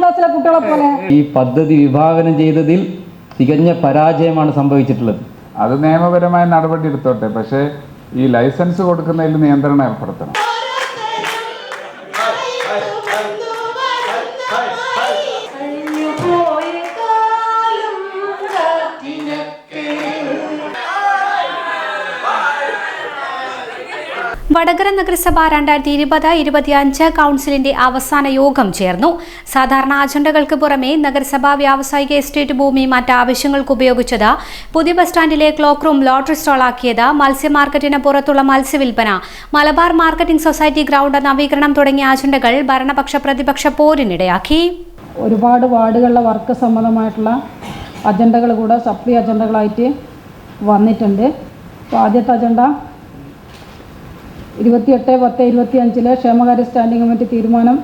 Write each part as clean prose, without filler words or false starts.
ക്ലാസ്സിലെ കുട്ടികളെ പോലെ. ഈ പദ്ധതി വിഭാവനം ചെയ്തതിൽ തികഞ്ഞ പരാജയമാണ് സംഭവിച്ചിട്ടുള്ളത്. അത് നിയമപരമായ നടപടി എടുത്തോട്ടെ, പക്ഷേ ഈ ലൈസൻസ് കൊടുക്കുന്നതിൽ നിയന്ത്രണം ഏർപ്പെടുത്തണം. വടകര നഗരസഭ 2020-25 കൗൺസിലിന്റെ അവസാന യോഗം ചേർന്നു. സാധാരണ അജണ്ടകൾക്ക് പുറമെ നഗരസഭ വ്യാവസായിക എസ്റ്റേറ്റ് ഭൂമി മറ്റ് ആവശ്യങ്ങൾക്ക് ഉപയോഗിച്ചത്, പുതിയ ബസ് സ്റ്റാൻഡിലെ ക്ലോക്ക് റൂം ലോട്ടറി സ്റ്റാളാക്കിയത്, മത്സ്യ മാർക്കറ്റിന് പുറത്തുള്ള മത്സ്യവിൽപ്പന, മലബാർ മാർക്കറ്റിംഗ് സൊസൈറ്റി ഗ്രൗണ്ട് നവീകരണം തുടങ്ങിയ അജണ്ടകൾ ഭരണപക്ഷ പ്രതിപക്ഷ പോരിനിടയാക്കി. ഒരുപാട് വാർഡുകളിലെ വർക്ക് സംബന്ധമായിട്ടുള്ള അജണ്ടകൾ കൂടെ സപ്ലി അജണ്ടകളായിട്ട് വന്നിട്ടുണ്ട്. അപ്പോൾ ആദ്യത്തെ അജണ്ട 28/10/25 ക്ഷേമകാര്യ സ്റ്റാൻഡിംഗ് കമ്മിറ്റി തീരുമാനം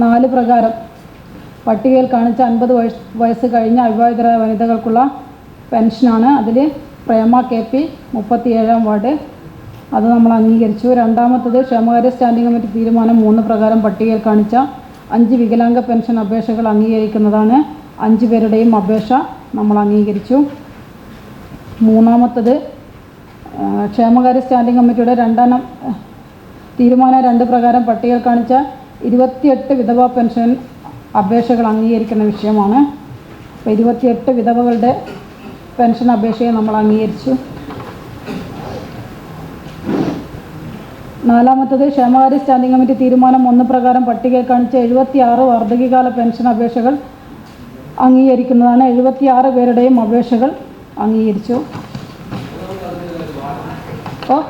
4 പ്രകാരം പട്ടികയിൽ കാണിച്ച 50 വയസ്സ് കഴിഞ്ഞ അവിവാഹിതരായ വനിതകൾക്കുള്ള പെൻഷനാണ്. അതിൽ പ്രേമ KP 37-ാം വാർഡ്, അത് നമ്മൾ അംഗീകരിച്ചു. രണ്ടാമത്തത് ക്ഷേമകാര്യ സ്റ്റാൻഡിംഗ് കമ്മിറ്റി തീരുമാനം 3 പ്രകാരം പട്ടികയിൽ കാണിച്ച 5 വികലാംഗ പെൻഷൻ അപേക്ഷകൾ അംഗീകരിക്കുന്നതാണ്. 5 പേരുടെയും അപേക്ഷ നമ്മൾ അംഗീകരിച്ചു. മൂന്നാമത്തത് ക്ഷേമകാര്യ സ്റ്റാൻഡിംഗ് കമ്മിറ്റിയുടെ തീരുമാനം 2 പ്രകാരം പട്ടികയിൽ കാണിച്ച 28 വിധവാ പെൻഷൻ അപേക്ഷകൾ അംഗീകരിക്കുന്ന വിഷയമാണ്. അപ്പോൾ 28 വിധവകളുടെ പെൻഷൻ അപേക്ഷയെ നമ്മൾ അംഗീകരിച്ചു. നാലാമത്തത് ക്ഷേമകാര്യ സ്റ്റാൻഡിംഗ് കമ്മിറ്റി തീരുമാനം 1 പ്രകാരം പട്ടികയിൽ കാണിച്ച 76 വാർദ്ധക്യകാല പെൻഷൻ അപേക്ഷകൾ അംഗീകരിക്കുന്നതാണ്. 76 പേരുടെയും അപേക്ഷകൾ അംഗീകരിച്ചു. അപ്പോൾ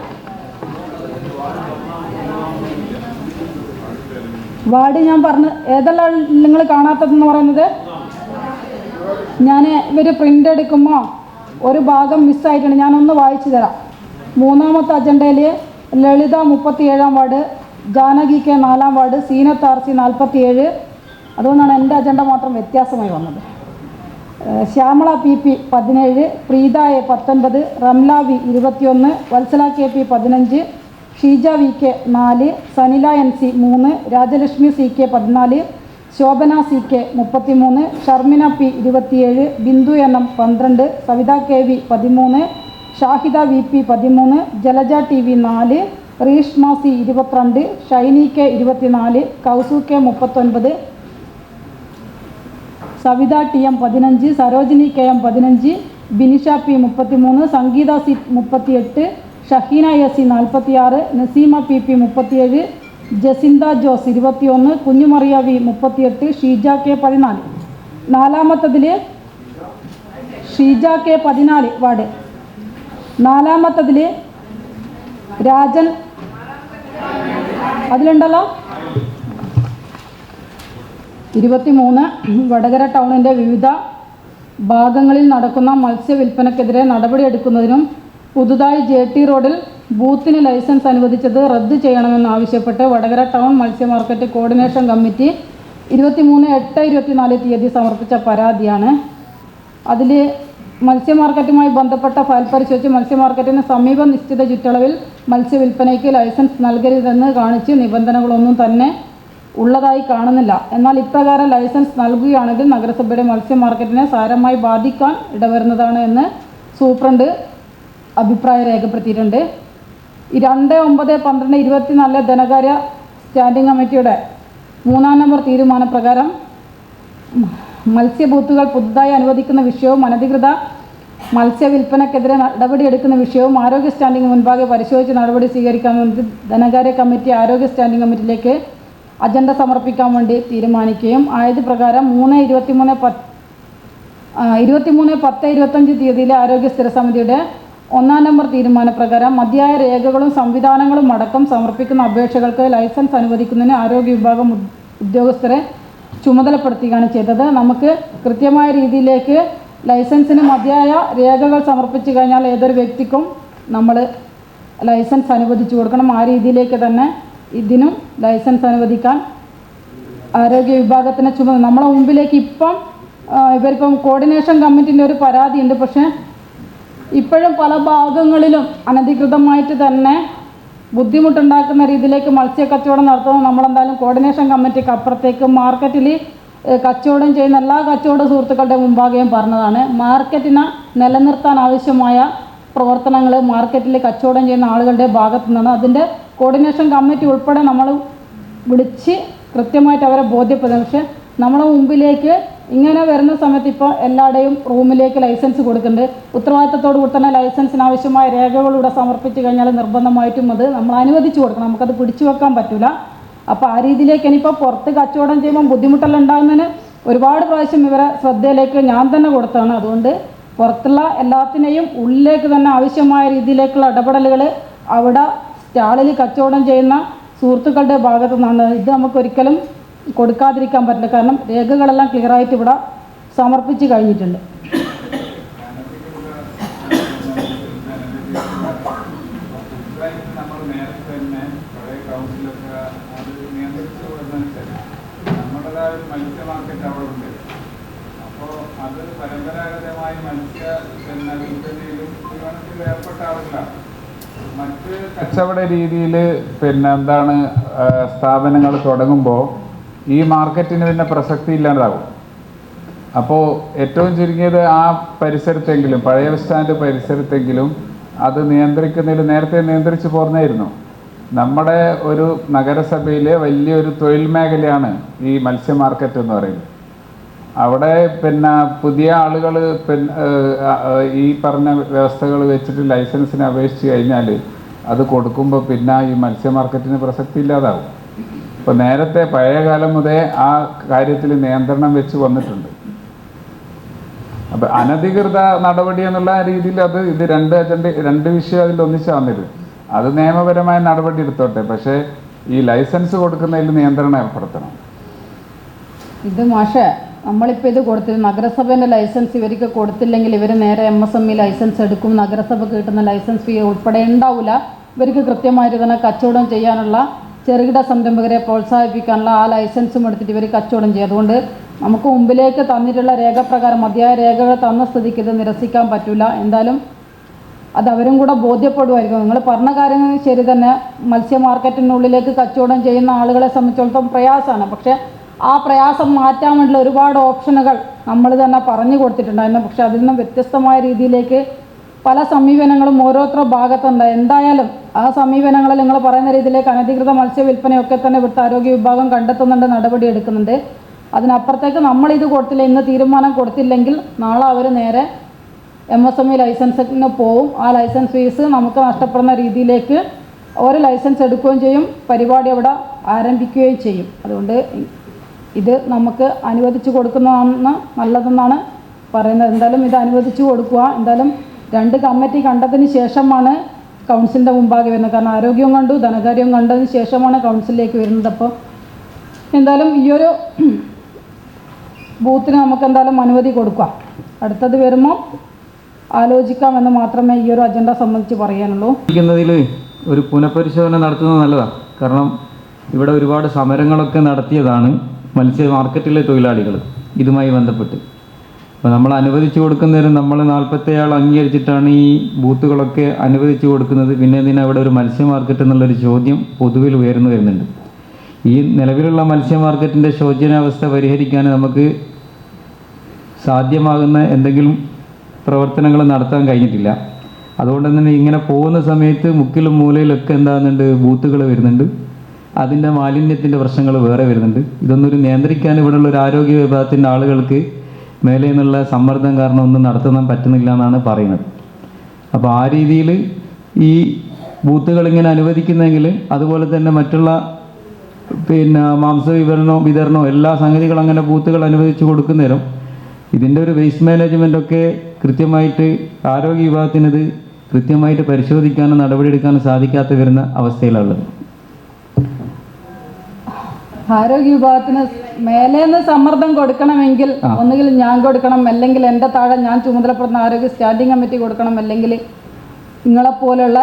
വാർഡ് ഞാൻ പറഞ്ഞ് ഏതെല്ലാം നിങ്ങൾ കാണാത്തതെന്ന് പറയുന്നത്, ഞാൻ ഇവർ പ്രിൻ്റ് എടുക്കുമ്പോൾ ഒരു ഭാഗം മിസ്സായിട്ടുണ്ട്. ഞാനൊന്ന് വായിച്ചു തരാം. 3ാമത്തെ അജണ്ടയിൽ ലളിത 37-ാം വാർഡ്, ജാനകി K 4-ാം വാർഡ്, സീനത്ത് RC 47, അതുകൊണ്ടാണ് എൻ്റെ അജണ്ട മാത്രം വ്യത്യാസമായി വന്നത്. Shyamala PP 17, Preetha A 19, Ramla V 21, Vatsala KP 15, Sheeja VK 4, Sanila NC 3, Rajalakshmi CK 14, Shobhana CK 33, Sharmina P 27, Bindu NM 12, Savitha KV 13, Shahida VP 13, Jalaja TV 4, Reeshma C 22, Shiny K 24, Kausu K 39, Savitha TM 15, Sarojini KM 15, Binisha P 33, Sangeetha C 38, Shaheena SC 46, Naseema PP 37, Jacintha Jose 21, Kunjumariya V 38, Sheeja K 14. നാലാമത്തതിൽ ഷീജ K 14 വാർഡ്. നാലാമത്തതിൽ രാജൻ അതിലുണ്ടല്ലോ 23, വടകര ടൗണിൻ്റെ വിവിധ ഭാഗങ്ങളിൽ നടക്കുന്ന മത്സ്യവില്പനക്കെതിരെ നടപടിയെടുക്കുന്നതിനും പുതുതായി JT റോഡിൽ ബൂത്തിന് ലൈസൻസ് അനുവദിച്ചത് റദ്ദ് ചെയ്യണമെന്നാവശ്യപ്പെട്ട് വടകര ടൗൺ മത്സ്യ മാർക്കറ്റ് കോർഡിനേഷൻ കമ്മിറ്റി 23/8/24 തീയതി സമർപ്പിച്ച പരാതിയാണ്. അതിൽ മത്സ്യ മാർക്കറ്റുമായി ബന്ധപ്പെട്ട ഫയൽ പരിശോധിച്ച് മത്സ്യ മാർക്കറ്റിന് സമീപം നിശ്ചിത ചുറ്റളവിൽ മത്സ്യവില്പനയ്ക്ക് ലൈസൻസ് നൽകരുതെന്ന് കാണിച്ച് നിബന്ധനകളൊന്നും തന്നെ ഉള്ളതായി കാണുന്നില്ല. എന്നാൽ ഇപ്രകാരം ലൈസൻസ് നൽകുകയാണെങ്കിൽ നഗരസഭയുടെ മത്സ്യ മാർക്കറ്റിനെ സാരമായി ബാധിക്കാൻ ഇടവരുന്നതാണ് എന്ന് സൂപ്രണ്ട് അഭിപ്രായം രേഖപ്പെടുത്തിയിട്ടുണ്ട്. 2/9/12/24 ധനകാര്യ സ്റ്റാൻഡിംഗ് കമ്മിറ്റിയുടെ 3-ാം നമ്പർ തീരുമാനപ്രകാരം മത്സ്യബൂത്തുകൾ പുതുതായി അനുവദിക്കുന്ന വിഷയവും അനധികൃത മത്സ്യവില്പനക്കെതിരെ നടപടിയെടുക്കുന്ന വിഷയവും ആരോഗ്യ സ്റ്റാൻഡിംഗ് മുൻപാകെ പരിശോധിച്ച് നടപടി സ്വീകരിക്കാമെന്ന് ധനകാര്യ കമ്മിറ്റി ആരോഗ്യ സ്റ്റാൻഡിംഗ് കമ്മിറ്റിയിലേക്ക് അജണ്ട സമർപ്പിക്കാൻ വേണ്ടി തീരുമാനിക്കുകയും ആയത് പ്രകാരം 23/10/25 തീയതിയിലെ ആരോഗ്യ സ്ഥിരസമിതിയുടെ 1-ാം നമ്പർ തീരുമാനപ്രകാരം മതിയായ രേഖകളും സംവിധാനങ്ങളും അടക്കം സമർപ്പിക്കുന്ന അപേക്ഷകൾക്ക് ലൈസൻസ് അനുവദിക്കുന്നതിന് ആരോഗ്യ വിഭാഗം ഉദ്യോഗസ്ഥരെ ചുമതലപ്പെടുത്തുകയാണ് ചെയ്തത്. നമുക്ക് കൃത്യമായ രീതിയിലേക്ക് ലൈസൻസിന് മതിയായ രേഖകൾ സമർപ്പിച്ചു കഴിഞ്ഞാൽ ഏതൊരു വ്യക്തിക്കും നമ്മൾ ലൈസൻസ് അനുവദിച്ചു കൊടുക്കണം. ആ രീതിയിലേക്ക് തന്നെ ഇതിനും ലൈസൻസ് അനുവദിക്കാൻ ആരോഗ്യ വിഭാഗത്തിനെ നമ്മളെ മുമ്പിലേക്ക് ഇപ്പം ഇവർക്കും കോർഡിനേഷൻ കമ്മിറ്റിൻ്റെ ഒരു പരാതിയുണ്ട്. പക്ഷേ ഇപ്പോഴും പല ഭാഗങ്ങളിലും അനധികൃതമായിട്ട് തന്നെ ബുദ്ധിമുട്ടുണ്ടാക്കുന്ന രീതിയിലേക്ക് മത്സ്യ കച്ചവടം നടത്തുന്നത് നമ്മളെന്തായാലും കോർഡിനേഷൻ കമ്മിറ്റിക്ക് അപ്പുറത്തേക്ക് മാർക്കറ്റിൽ കച്ചവടം ചെയ്യുന്ന എല്ലാ കച്ചവട സുഹൃത്തുക്കളുടെ മുമ്പാകെയും പറഞ്ഞതാണ്. മാർക്കറ്റിനെ നിലനിർത്താൻ ആവശ്യമായ പ്രവർത്തനങ്ങൾ മാർക്കറ്റിൽ കച്ചവടം ചെയ്യുന്ന ആളുകളുടെ ഭാഗത്തു നിന്നാണ്. അതിൻ്റെ കോർഡിനേഷൻ കമ്മിറ്റി ഉൾപ്പെടെ നമ്മൾ വിളിച്ച് കൃത്യമായിട്ട് അവരെ ബോധ്യപ്പെടുന്നു. പക്ഷേ നമ്മുടെ മുമ്പിലേക്ക് ഇങ്ങനെ വരുന്ന സമയത്ത് ഇപ്പോൾ എല്ലാവരുടെയും റൂമിലേക്ക് ലൈസൻസ് കൊടുക്കുന്നുണ്ട്. ഉത്തരവാദിത്തത്തോടു കൂടി തന്നെ ലൈസൻസിന് ആവശ്യമായ രേഖകളിലൂടെ സമർപ്പിച്ച് കഴിഞ്ഞാൽ നിർബന്ധമായിട്ടും അത് നമ്മൾ അനുവദിച്ചു കൊടുക്കണം. നമുക്കത് പിടിച്ചു വെക്കാൻ പറ്റില്ല. അപ്പോൾ ആ രീതിയിലേക്ക് ഇനിയിപ്പോൾ പുറത്ത് കച്ചവടം ചെയ്യുമ്പോൾ ബുദ്ധിമുട്ടെല്ലാം ഉണ്ടാകുന്നതിന് ഒരുപാട് പ്രാവശ്യം ഇവരെ ശ്രദ്ധയിലേക്ക് ഞാൻ തന്നെ കൊടുത്തതാണ്. അതുകൊണ്ട് പുറത്തുള്ള എല്ലാത്തിനെയും ഉള്ളിലേക്ക് തന്നെ ആവശ്യമായ രീതിയിലേക്കുള്ള ഇടപെടലുകൾ അവിടെ സ്റ്റാളിൽ കച്ചവടം ചെയ്യുന്ന സുഹൃത്തുക്കളുടെ ഭാഗത്തു നിന്നാണ്. ഇത് നമുക്കൊരിക്കലും കൊടുക്കാതിരിക്കാൻ പറ്റില്ല. കാരണം രേഖകളെല്ലാം ക്ലിയറായിട്ട് ഇവിടെ സമർപ്പിച്ച് കഴിഞ്ഞിട്ടുണ്ട്. മത്സ്യ മാർക്കറ്റ് അവിടെ ഉണ്ട്. അപ്പോൾ അത് പരമ്പരാഗതമായി മത്സ്യ വിൽപ്പനയിലും ഏർപ്പെട്ട ആളില്ല. മറ്റ് കച്ചവട രീതിയിൽ എന്താണ് സ്ഥാപനങ്ങൾ തുടങ്ങുമ്പോൾ ഈ മാർക്കറ്റിന് പിന്നെ പ്രസക്തി ഇല്ലാതാകും. അപ്പോൾ ഏറ്റവും ചുരുങ്ങിയത് ആ പരിസരത്തെങ്കിലും പഴയ ബസ് സ്റ്റാൻഡ് പരിസരത്തെങ്കിലും അത് നിയന്ത്രിക്കുന്നതിൽ നേരത്തെ നിയന്ത്രിച്ച് പോർന്നായിരുന്നു. നമ്മുടെ ഒരു നഗരസഭയിലെ വലിയൊരു തൊഴിൽ മേഖലയാണ് ഈ മത്സ്യ മാർക്കറ്റ് എന്ന് പറയുന്നത്. അവിടെ പുതിയ ആളുകൾ ഈ പറഞ്ഞ വ്യവസ്ഥകൾ വെച്ചിട്ട് ലൈസൻസിന് അപേക്ഷിച്ച് കഴിഞ്ഞാൽ അത് കൊടുക്കുമ്പോൾ ഈ മത്സ്യ മാർക്കറ്റിന് പ്രസക്തി ഇല്ലാതാവും. ഇപ്പോൾ നേരത്തെ പഴയ കാലം മുതലേ ആ കാര്യത്തിൽ നിയന്ത്രണം വെച്ച് വന്നിട്ടുണ്ട്. അപ്പം അനധികൃത നടപടി എന്നുള്ള രീതിയിൽ ഇത് രണ്ട് വിഷയം അതിൽ ഒന്നിച്ചാണ് വന്നിട്ട് അത് നിയമപരമായ നടപടി എടുത്തോട്ടെ. പക്ഷേ ഈ ലൈസൻസ് കൊടുക്കുന്നതിൽ നിയന്ത്രണം ഏർപ്പെടുത്തണം. ഇത് മാഷേ നമ്മളിപ്പോൾ ഇത് കൊടുത്തിട്ട് നഗരസഭേൻ്റെ ലൈസൻസ് ഇവർക്ക് കൊടുത്തില്ലെങ്കിൽ ഇവർ നേരെ MSME ലൈസൻസ് എടുക്കും. നഗരസഭയ്ക്ക് കിട്ടുന്ന ലൈസൻസ് ഫീ ഉൾപ്പെടെ ഉണ്ടാവില്ല. ഇവർക്ക് കൃത്യമായിട്ട് തന്നെ കച്ചവടം ചെയ്യാനുള്ള ചെറുകിട സംരംഭകരെ പ്രോത്സാഹിപ്പിക്കാനുള്ള ആ ലൈസൻസും എടുത്തിട്ട് ഇവർ കച്ചവടം ചെയ്യും. അതുകൊണ്ട് നമുക്ക് മുമ്പിലേക്ക് തന്നിട്ടുള്ള രേഖപ്രകാരം മതിയായ രേഖകൾ തന്ന സ്ഥിതിക്ക് ഇത് നിരസിക്കാൻ പറ്റില്ല. എന്തായാലും അത് അവരും കൂടെ ബോധ്യപ്പെടുമായിരിക്കും. നിങ്ങൾ പറഞ്ഞ കാര്യങ്ങൾ ശരി തന്നെ. മത്സ്യ മാർക്കറ്റിനുള്ളിലേക്ക് കച്ചവടം ചെയ്യുന്ന ആളുകളെ സംബന്ധിച്ചിടത്തോളം പ്രയാസമാണ്. പക്ഷേ ആ പ്രയാസം മാറ്റാൻ വേണ്ടിയുള്ള ഒരുപാട് ഓപ്ഷനുകൾ നമ്മൾ തന്നെ പറഞ്ഞു കൊടുത്തിട്ടുണ്ടായിരുന്നു. പക്ഷേ അതിൽ നിന്നും വ്യത്യസ്തമായ രീതിയിലേക്ക് പല സമീപനങ്ങളും ഓരോരുത്തരുടെ ഭാഗത്തുണ്ട്. എന്തായാലും ആ സമീപനങ്ങളിൽ നിങ്ങൾ പറയുന്ന രീതിയിലേക്ക് അനധികൃത മത്സ്യ വിൽപ്പനയൊക്കെ തന്നെ ഇവിടുത്തെ ആരോഗ്യ വിഭാഗം കണ്ടെത്തുന്നുണ്ട്, നടപടി എടുക്കുന്നുണ്ട്. അതിനപ്പുറത്തേക്ക് നമ്മളിത് കൊടുത്തില്ല, ഇന്ന് തീരുമാനം കൊടുത്തില്ലെങ്കിൽ നാളെ അവർ നേരെ MSME ലൈസൻസിന് പോവും. ആ ലൈസൻസ് ഫീസ് നമുക്ക് നഷ്ടപ്പെടുന്ന രീതിയിലേക്ക് ഒരു ലൈസൻസ് എടുക്കുകയും ചെയ്യും, പരിപാടി അവിടെ ആരംഭിക്കുകയും ചെയ്യും. അതുകൊണ്ട് ഇത് നമുക്ക് അനുവദിച്ചു കൊടുക്കുന്നതാണ് നല്ലതെന്നാണ് പറയുന്നത്. എന്തായാലും ഇത് അനുവദിച്ചു കൊടുക്കുക. എന്തായാലും 2 കമ്മിറ്റി കണ്ടതിന് ശേഷമാണ് കൗൺസിലിൻ്റെ മുമ്പാകെ വരുന്നത്. കാരണം ആരോഗ്യവും കണ്ടു ധനകാര്യവും കണ്ടതിന് ശേഷമാണ് കൗൺസിലിലേക്ക് വരുന്നത്. അപ്പോൾ എന്തായാലും ഈയൊരു ബൂത്തിന് നമുക്ക് എന്തായാലും അനുമതി കൊടുക്കാം. അടുത്തത് വരുമ്പോൾ ആലോചിക്കാമെന്ന് മാത്രമേ ഈ ഒരു അജണ്ട സംബന്ധിച്ച് പറയാനുള്ളൂ. ഒരു പുനഃപരിശോധന നടത്തുന്നത് നല്ലതാണ്. കാരണം ഇവിടെ ഒരുപാട് സമരങ്ങളൊക്കെ നടത്തിയതാണ് മത്സ്യ മാർക്കറ്റിലെ തൊഴിലാളികൾ ഇതുമായി ബന്ധപ്പെട്ട്. അപ്പോൾ നമ്മൾ അനുവദിച്ചു കൊടുക്കുന്നതിന് നമ്മൾ 47 അംഗീകരിച്ചിട്ടാണ് ഈ ബൂത്തുകളൊക്കെ അനുവദിച്ചു കൊടുക്കുന്നത്. പിന്നെ അവിടെ ഒരു മത്സ്യ മാർക്കറ്റ് എന്നുള്ളൊരു ചോദ്യം പൊതുവിൽ ഉയർന്നു വരുന്നുണ്ട്. ഈ നിലവിലുള്ള മത്സ്യ മാർക്കറ്റിൻ്റെ ശോചനീയാവസ്ഥ പരിഹരിക്കാൻ നമുക്ക് സാധ്യമാകുന്ന എന്തെങ്കിലും പ്രവർത്തനങ്ങൾ നടത്താൻ കഴിഞ്ഞിട്ടില്ല. അതുകൊണ്ട് തന്നെ ഇങ്ങനെ പോകുന്ന സമയത്ത് മുക്കിലും മൂലയിലൊക്കെ എന്താകുന്നുണ്ട്, ബൂത്തുകൾ വരുന്നുണ്ട്. അതിൻ്റെ മാലിന്യത്തിൻ്റെ പ്രശ്നങ്ങൾ വേറെ വരുന്നുണ്ട്. ഇതൊന്നൊരു നിയന്ത്രിക്കാൻ ഇവിടെയുള്ള ഒരു ആരോഗ്യ വിഭാഗത്തിൻ്റെ ആളുകൾക്ക് മേലെ നിന്നുള്ള സമ്മർദ്ദം കാരണം ഒന്നും നടത്താൻ പറ്റുന്നില്ല എന്നാണ് പറയുന്നത്. അപ്പോൾ ആ രീതിയിൽ ഈ ബൂത്തുകൾ ഇങ്ങനെ അനുവദിക്കുന്നെങ്കിൽ അതുപോലെ തന്നെ മറ്റുള്ള മാംസ വിതരണമോ എല്ലാ സംഗതികളും അങ്ങനെ ബൂത്തുകൾ അനുവദിച്ച് കൊടുക്കുന്നേരം ഇതിൻ്റെ ഒരു വേസ്റ്റ് മാനേജ്മെൻറ്റൊക്കെ കൃത്യമായിട്ട് ആരോഗ്യ വിഭാഗത്തിനത് കൃത്യമായിട്ട് പരിശോധിക്കാനും നടപടിയെടുക്കാനും സാധിക്കാത്ത വരുന്ന അവസ്ഥയിലുള്ളത്. ആരോഗ്യ വിഭാഗത്തിന് മേലേന്ന് സമ്മർദ്ദം കൊടുക്കണമെങ്കിൽ ഒന്നുകിൽ ഞാൻ കൊടുക്കണം, അല്ലെങ്കിൽ എൻ്റെ താഴെ ഞാൻ ചുമതലപ്പെടുന്ന ആരോഗ്യ സ്റ്റാൻഡിംഗ് കമ്മിറ്റി കൊടുക്കണം, അല്ലെങ്കിൽ നിങ്ങളെപ്പോലുള്ള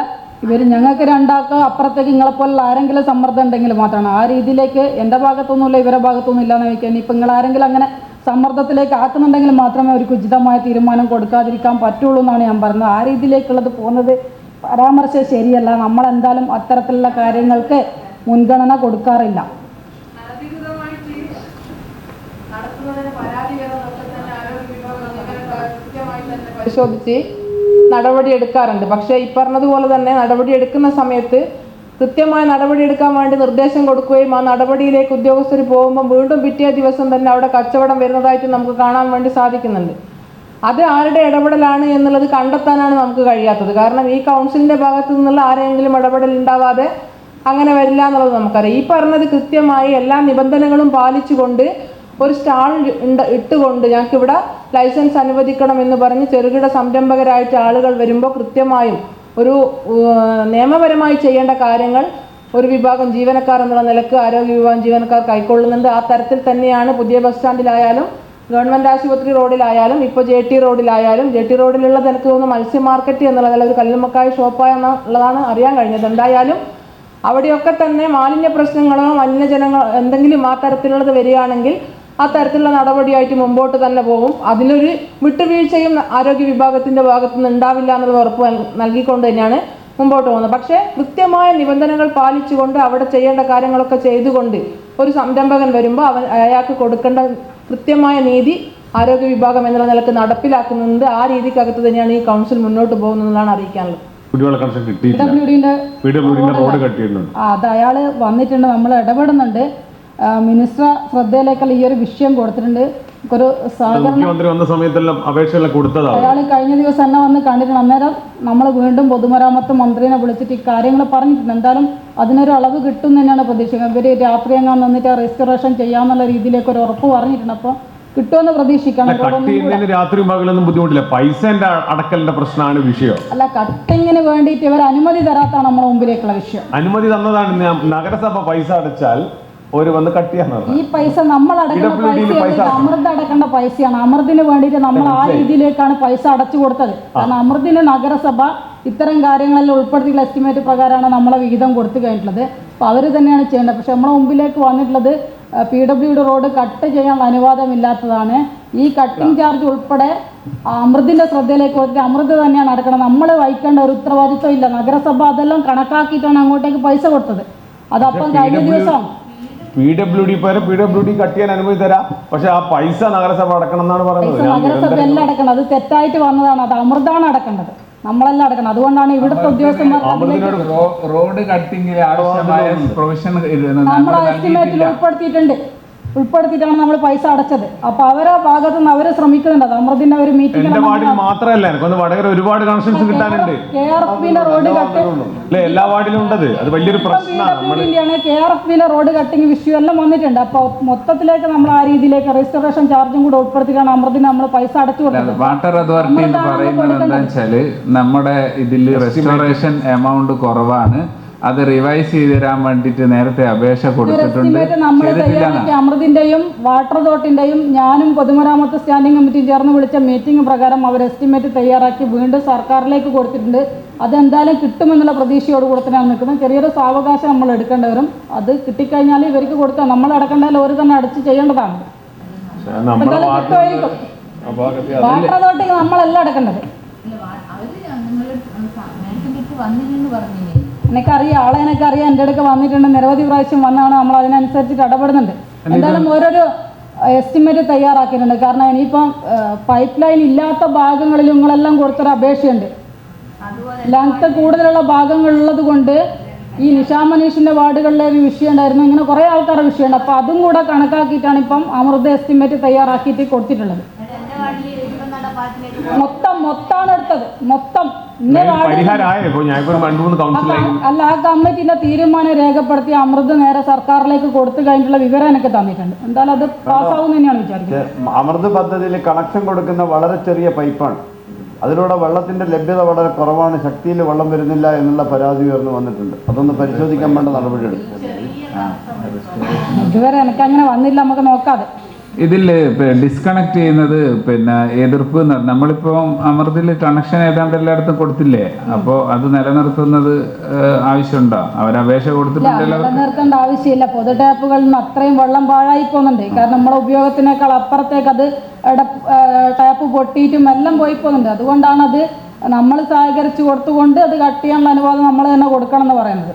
ഞങ്ങൾക്ക് രണ്ടാൾക്ക് അപ്പുറത്തേക്ക് നിങ്ങളെപ്പോലുള്ള ആരെങ്കിലും സമ്മർദ്ദം ഉണ്ടെങ്കിൽ മാത്രമാണ്. ആ രീതിയിലേക്ക് എൻ്റെ ഭാഗത്തൊന്നുമില്ല, ഇവരുടെ ഭാഗത്തൊന്നും ഇല്ലാന്ന് വയ്ക്കാൻ. ഇപ്പം നിങ്ങൾ ആരെങ്കിലും അങ്ങനെ സമ്മർദ്ദത്തിലേക്ക് ആക്കുന്നുണ്ടെങ്കിൽ മാത്രമേ അവർക്ക് ഉചിതമായ തീരുമാനം കൊടുക്കാതിരിക്കാൻ പറ്റുള്ളൂ എന്നാണ് ഞാൻ പറഞ്ഞത്. ആ രീതിയിലേക്കുള്ളത് പോകുന്നത് പരാമർശം ശരിയല്ല. നമ്മളെന്തായാലും അത്തരത്തിലുള്ള കാര്യങ്ങൾക്ക് മുൻഗണന കൊടുക്കാറില്ല. പരിശോധിച്ച് നടപടി എടുക്കാറുണ്ട്. പക്ഷേ ഈ പറഞ്ഞതുപോലെ തന്നെ നടപടി എടുക്കുന്ന സമയത്ത് കൃത്യമായ നടപടി എടുക്കാൻ വേണ്ടി നിർദ്ദേശം കൊടുക്കുകയും ആ നടപടിയിലേക്ക് ഉദ്യോഗസ്ഥർ പോകുമ്പോൾ വീണ്ടും പിറ്റേ ദിവസം തന്നെ അവിടെ കച്ചവടം വരുന്നതായിട്ട് നമുക്ക് കാണാൻ വേണ്ടി സാധിക്കുന്നുണ്ട്. അത് ആരുടെ ഇടപെടലാണ് എന്നുള്ളത് കണ്ടെത്താനാണ് നമുക്ക് കഴിയാത്തത്. കാരണം ഈ കൗൺസിലിൻ്റെ ഭാഗത്തു നിന്നുള്ള ആരെങ്കിലും ഇടപെടൽ ഉണ്ടാവാതെ അങ്ങനെ വരില്ല എന്നുള്ളത് നമുക്കറിയാം. ഈ പറഞ്ഞത് കൃത്യമായി എല്ലാ നിബന്ധനകളും പാലിച്ചുകൊണ്ട് ഒരു സ്റ്റാൾ ഇട്ടുകൊണ്ട് ഞങ്ങൾക്കിവിടെ ലൈസൻസ് അനുവദിക്കണം എന്ന് പറഞ്ഞ് ചെറുകിട സംരംഭകരായിട്ട് ആളുകൾ വരുമ്പോൾ കൃത്യമായും ഒരു നിയമപരമായി ചെയ്യേണ്ട കാര്യങ്ങൾ ഒരു വിഭാഗം ജീവനക്കാർ എന്നുള്ള നിലക്ക് ആരോഗ്യ വിഭാഗം ജീവനക്കാർ കൈക്കൊള്ളുന്നുണ്ട്. ആ തരത്തിൽ തന്നെയാണ് പുതിയ ബസ് സ്റ്റാൻഡിലായാലും ഗവൺമെൻറ് ആശുപത്രി റോഡിലായാലും ഇപ്പോൾ JT റോഡിലായാലും JT റോഡിലുള്ളത് എനിക്ക് തോന്നുന്നു മത്സ്യ മാർക്കറ്റ് എന്നുള്ള ഒരു കല്ലുമ്മക്കായ ഷോപ്പായെന്നുള്ളതാണ് അറിയാൻ കഴിഞ്ഞത്. എന്തായാലും അവിടെയൊക്കെ തന്നെ മാലിന്യ പ്രശ്നങ്ങളോ മലിനജനങ്ങൾ എന്തെങ്കിലും ആ തരത്തിലുള്ളത് വരികയാണെങ്കിൽ ആ തരത്തിലുള്ള നടപടിയായിട്ട് മുമ്പോട്ട് തന്നെ പോകും. അതിലൊരു വിട്ടുവീഴ്ചയും ആരോഗ്യ വിഭാഗത്തിൻ്റെ ഭാഗത്തു നിന്ന് ഉണ്ടാവില്ല എന്നുള്ള ഉറപ്പ് നൽകിക്കൊണ്ട് തന്നെയാണ് മുമ്പോട്ട് പോകുന്നത്. പക്ഷേ കൃത്യമായ നിബന്ധനകൾ പാലിച്ചുകൊണ്ട് അവിടെ ചെയ്യേണ്ട കാര്യങ്ങളൊക്കെ ചെയ്തുകൊണ്ട് ഒരു സംരംഭകൻ വരുമ്പോൾ അയാൾക്ക് കൊടുക്കേണ്ട കൃത്യമായ നീതി ആരോഗ്യ വിഭാഗം എന്നുള്ള നിലക്ക് നടപ്പിലാക്കുന്നുണ്ട്. ആ രീതിക്കകത്ത് തന്നെയാണ് ഈ കൗൺസിൽ മുന്നോട്ട് പോകുന്നതെന്നാണ് അറിയിക്കാനുള്ളത്. കുടിവെള്ള കണക്ഷൻ കിട്ടിയില്ല. റോഡ് കട്ടിയിട്ടുണ്ട്. അത് അയാൾ വന്നിട്ടുണ്ട്, നമ്മൾ ഇടപെടുന്നുണ്ട്. മിനിസ്റ്റർ ശ്രദ്ധയിലേക്കുള്ള ഈ ഒരു വിഷയം കൊടുത്തിട്ടുണ്ട്. ഒരു മുഖ്യമന്ത്രി വന്ന സമയത്തെല്ലാം അപേക്ഷയെല്ലാം കൊടുത്തതാണ്. അയാൾ കഴിഞ്ഞ ദിവസം തന്നെ വന്ന് കണ്ടിട്ടുണ്ട്. അന്നേരം നമ്മൾ വീണ്ടും പൊതുമരാമത്ത് മന്ത്രിനെ വിളിച്ചിട്ട് ഈ കാര്യങ്ങൾ പറഞ്ഞിട്ടുണ്ട്. എന്തായാലും അതിനൊരു അളവ് കിട്ടും തന്നെയാണ് പ്രതീക്ഷിക്കുന്നത്. ഇവർ രാത്രി എങ്ങാൻ വന്നിട്ട് റെസ്റ്റോറേഷൻ ചെയ്യാന്നുള്ള രീതിയിലേക്ക് ഒരു ഉറപ്പ് പറഞ്ഞിട്ടുണ്ട്. അപ്പോൾ കിട്ടുമെന്ന് പ്രതീക്ഷിക്കണം. രാത്രി പകലൊന്നും ബുദ്ധിമുട്ടില്ല. പൈസന്റെ അടക്കലിന്റെ പ്രശ്നമാണ് വിഷയം. അല്ല, കട്ടിങ്ങിന് വേണ്ടിയിട്ട് ഇവർ അനുമതി തരാത്താണ് നമ്മുടെ മുമ്പിലേക്കുള്ള വിഷയം. അനുമതി തന്നതാണ്. നഗരസഭ പൈസ അടച്ചാൽ ഒരു വന്ന് കട്ടിയാണ്. ഈ പൈസ നമ്മൾ അടക്കുന്ന പൈസ അമൃത് അടക്കേണ്ട പൈസയാണ്. അമൃതിന് വേണ്ടിയിട്ട് നമ്മൾ ആ രീതിയിലേക്കാണ് പൈസ അടച്ചു കൊടുത്തത്. കാരണം അമൃതിന് നഗരസഭ ഇത്തരം കാര്യങ്ങളെല്ലാം ഉൾപ്പെടുത്തിയുള്ള എസ്റ്റിമേറ്റ് പ്രകാരമാണ് നമ്മളെ വിഹിതം കൊടുത്തു കഴിഞ്ഞിട്ടുള്ളത്. അപ്പോൾ അവർ തന്നെയാണ് ചെയ്യേണ്ടത്. പക്ഷെ നമ്മളെ മുമ്പിലേക്ക് വന്നിട്ടുള്ളത് PWD റോഡ് കട്ട് ചെയ്യാൻ അനുവാദമില്ലാത്തതാണ്. ഈ കട്ടിംഗ് ചാർജ് ഉൾപ്പെടെ അമൃതിൻ്റെ ശ്രദ്ധയിലേക്ക് കൊടുത്തിട്ട് അമൃത് തന്നെയാണ് അടക്കണം. നമ്മൾ വഹിക്കേണ്ട ഒരു ഉത്തരവാദിത്വം ഇല്ല. നഗരസഭ അതെല്ലാം കണക്കാക്കിയിട്ടാണ് അങ്ങോട്ടേക്ക് പൈസ കൊടുത്തത്. അതപ്പം കഴിഞ്ഞ ദിവസം PWD കട്ട് ചെയ്യാൻ അനുമതി തരാം. പക്ഷെ ആ പൈസ നഗരസഭ അടക്കണം എന്നാണ് പറയുന്നത്. നഗരസഭ എല്ലാം അടക്കണം. അത് തെറ്റായിട്ട് വന്നതാണ്. അത് അമൃതാണ് അടക്കേണ്ടത്, നമ്മളെല്ലാം അടക്കണം. അതുകൊണ്ടാണ് ഇവിടുത്തെ ഉദ്യോഗസ്ഥന്മാർ റോഡ് കട്ടിങ്ങിൽ ആവശ്യമായ പ്രൊവിഷൻ നമ്മൾ എസ്റ്റിമേറ്റിൽ ഉൾപ്പെടുത്തിയിട്ടാണ് നമ്മൾ പൈസ അടച്ചത്. അപ്പൊ അവരെ ഭാഗത്ത് നിന്ന് അവര് ശ്രമിക്കുന്നുണ്ട്. അത് അമൃതിന്റെ ഒരു മീറ്റിംഗ് മാത്രമല്ല, വടകര ഒരുപാട് കണക്ഷൻസ് കിട്ടാനുണ്ട്. KRFBയിലെ റോഡ് കട്ടിങ് എല്ലാ വാർഡിലും ഉണ്ടത്. അത് വലിയൊരു പ്രശ്നമാണ്. KRFBയിലെ റോഡ് കട്ടിങ് വിഷയം എല്ലാം വന്നിട്ടുണ്ട്. അപ്പൊ മൊത്തത്തിലേക്ക് നമ്മൾ ആ രീതിയിലേക്ക് രജിസ്ട്രേഷൻ ചാർജും കൂടെ ഉൾപ്പെടുത്തിയിട്ടാണ് അമൃതിന് നമ്മൾ പൈസ അടച്ചു കൊടുത്തത്. വാട്ടർ അതോറിറ്റി എന്ന് പറയുന്നത് എന്താ വെച്ചാല് നമ്മുടെ ഇതിൽ റെസ്റ്റോറേഷൻ എമൗണ്ട് കുറവാണ്. അത് റിവൈസ് ചെയ്ത് തരാൻ വേണ്ടിയിട്ട് നേരത്തെ അപേക്ഷ കൊടുത്തിട്ടുണ്ട്. അമൃതിന്റെയും വാട്ടർ അതോറിറ്റിന്റെയും ഞാനും പൊതുമരാമത്ത് സ്റ്റാൻഡിംഗ് കമ്മിറ്റിയും ചേർന്ന് വിളിച്ച മീറ്റിംഗ് പ്രകാരം അവർ എസ്റ്റിമേറ്റ് തയ്യാറാക്കി വീണ്ടും സർക്കാരിലേക്ക് കൊടുത്തിട്ടുണ്ട്. അതെന്തായാലും കിട്ടുമെന്നുള്ള പ്രതീക്ഷയോട് തന്നെയാണ് നിൽക്കുന്നത്. ചെറിയൊരു സാവകാശം നമ്മൾ എടുക്കേണ്ടി വരും. അത് കിട്ടിക്കഴിഞ്ഞാൽ ഇവർക്ക് കൊടുക്കാം. നമ്മൾ അടക്കേണ്ടതിൽ ഒരു തന്നെ അടച്ച് ചെയ്യേണ്ടതാണ്. കിട്ടുമായിരിക്കും. വാട്ടർ അതോറിറ്റിക്ക് നമ്മളെല്ലാം അടക്കേണ്ടത്. എനിക്കറിയാം, ആളെ എനിക്കറിയാം. എൻ്റെ അടുക്ക് വന്നിട്ടുണ്ട്, നിരവധി പ്രാവശ്യം വന്നാണ്. നമ്മൾ അതിനനുസരിച്ചിട്ട് ഇടപെടുന്നുണ്ട്. എന്തായാലും ഓരോരോ എസ്റ്റിമേറ്റ് തയ്യാറാക്കിയിട്ടുണ്ട്. കാരണം ഇനിയിപ്പം പൈപ്പ് ലൈൻ ഇല്ലാത്ത ഭാഗങ്ങളിൽ നിങ്ങളെല്ലാം കൊടുത്തൊരു അപേക്ഷയുണ്ട്. ലെങ്ത് കൂടുതലുള്ള ഭാഗങ്ങളുള്ളത് കൊണ്ട് ഈ നിഷാ മനീഷിൻ്റെ വാർഡുകളിലെ ഒരു വിഷയം ഉണ്ടായിരുന്നു. ഇങ്ങനെ കുറേ ആൾക്കാരുടെ വിഷയമുണ്ട്. അപ്പോൾ അതും കൂടെ കണക്കാക്കിയിട്ടാണ് ഇപ്പം അമൃത എസ്റ്റിമേറ്റ് തയ്യാറാക്കിയിട്ട് കൊടുത്തിട്ടുള്ളത്. മൊത്തമാണ് എടുത്തത്. മൊത്തം അല്ല, ആ കമ്മിറ്റിന്റെ തീരുമാനം രേഖപ്പെടുത്തി അമൃത് നേരെ സർക്കാരിലേക്ക് കൊടുത്തു കഴിഞ്ഞിട്ടുള്ള വിവരം എനിക്ക് തന്നിട്ടുണ്ട്. എന്തായാലും അത് പാസ്സാവും തന്നെയാണ് വിചാരിക്കുന്നത്. അമൃത് പദ്ധതിയിൽ കണക്ഷൻ കൊടുക്കുന്ന വളരെ ചെറിയ പൈപ്പാണ്. അതിലൂടെ വെള്ളത്തിന്റെ ലഭ്യത വളരെ കുറവാണ്. ശക്തിയിൽ വെള്ളം വരുന്നില്ല എന്നുള്ള പരാതി ഉയർന്നു വന്നിട്ടുണ്ട്. അതൊന്ന് പരിശോധിക്കാൻ വേണ്ട നടപടിയെടുക്കും. ഇതുവരെ എനിക്കങ്ങനെ വന്നില്ല. നമുക്ക് നോക്കാതെ ഇതിൽ ഡിസ്കണക്ട് ചെയ്യുന്നത് എതിർപ്പ് നമ്മളിപ്പോൾ അമൃതിൽ കണക്ഷൻ ഏതാണ്ട് എല്ലായിടത്തും കൊടുത്തില്ലേ? അപ്പോൾ അത് നിലനിർത്തുന്നത് ആവശ്യമുണ്ടോ? അവർ അപേക്ഷ കൊടുത്തിട്ടുണ്ടല്ലോ. നിലനിർത്തേണ്ട ആവശ്യമില്ല. പൊതു ടാപ്പുകളിൽ നിന്ന് അത്രയും വെള്ളം പാഴായി പോകുന്നുണ്ട്. കാരണം നമ്മുടെ ഉപയോഗത്തിനേക്കാൾ അപ്പുറത്തേക്ക് അത് ടാപ്പ് പൊട്ടിയിട്ടും എല്ലാം പോയി പോകുന്നുണ്ട്. അതുകൊണ്ടാണ് അത് നമ്മൾ സഹകരിച്ച് കൊടുത്തുകൊണ്ട് അത് കട്ട് ചെയ്യാനുള്ള അനുവാദം നമ്മൾ തന്നെ കൊടുക്കണം എന്ന് പറയുന്നത്.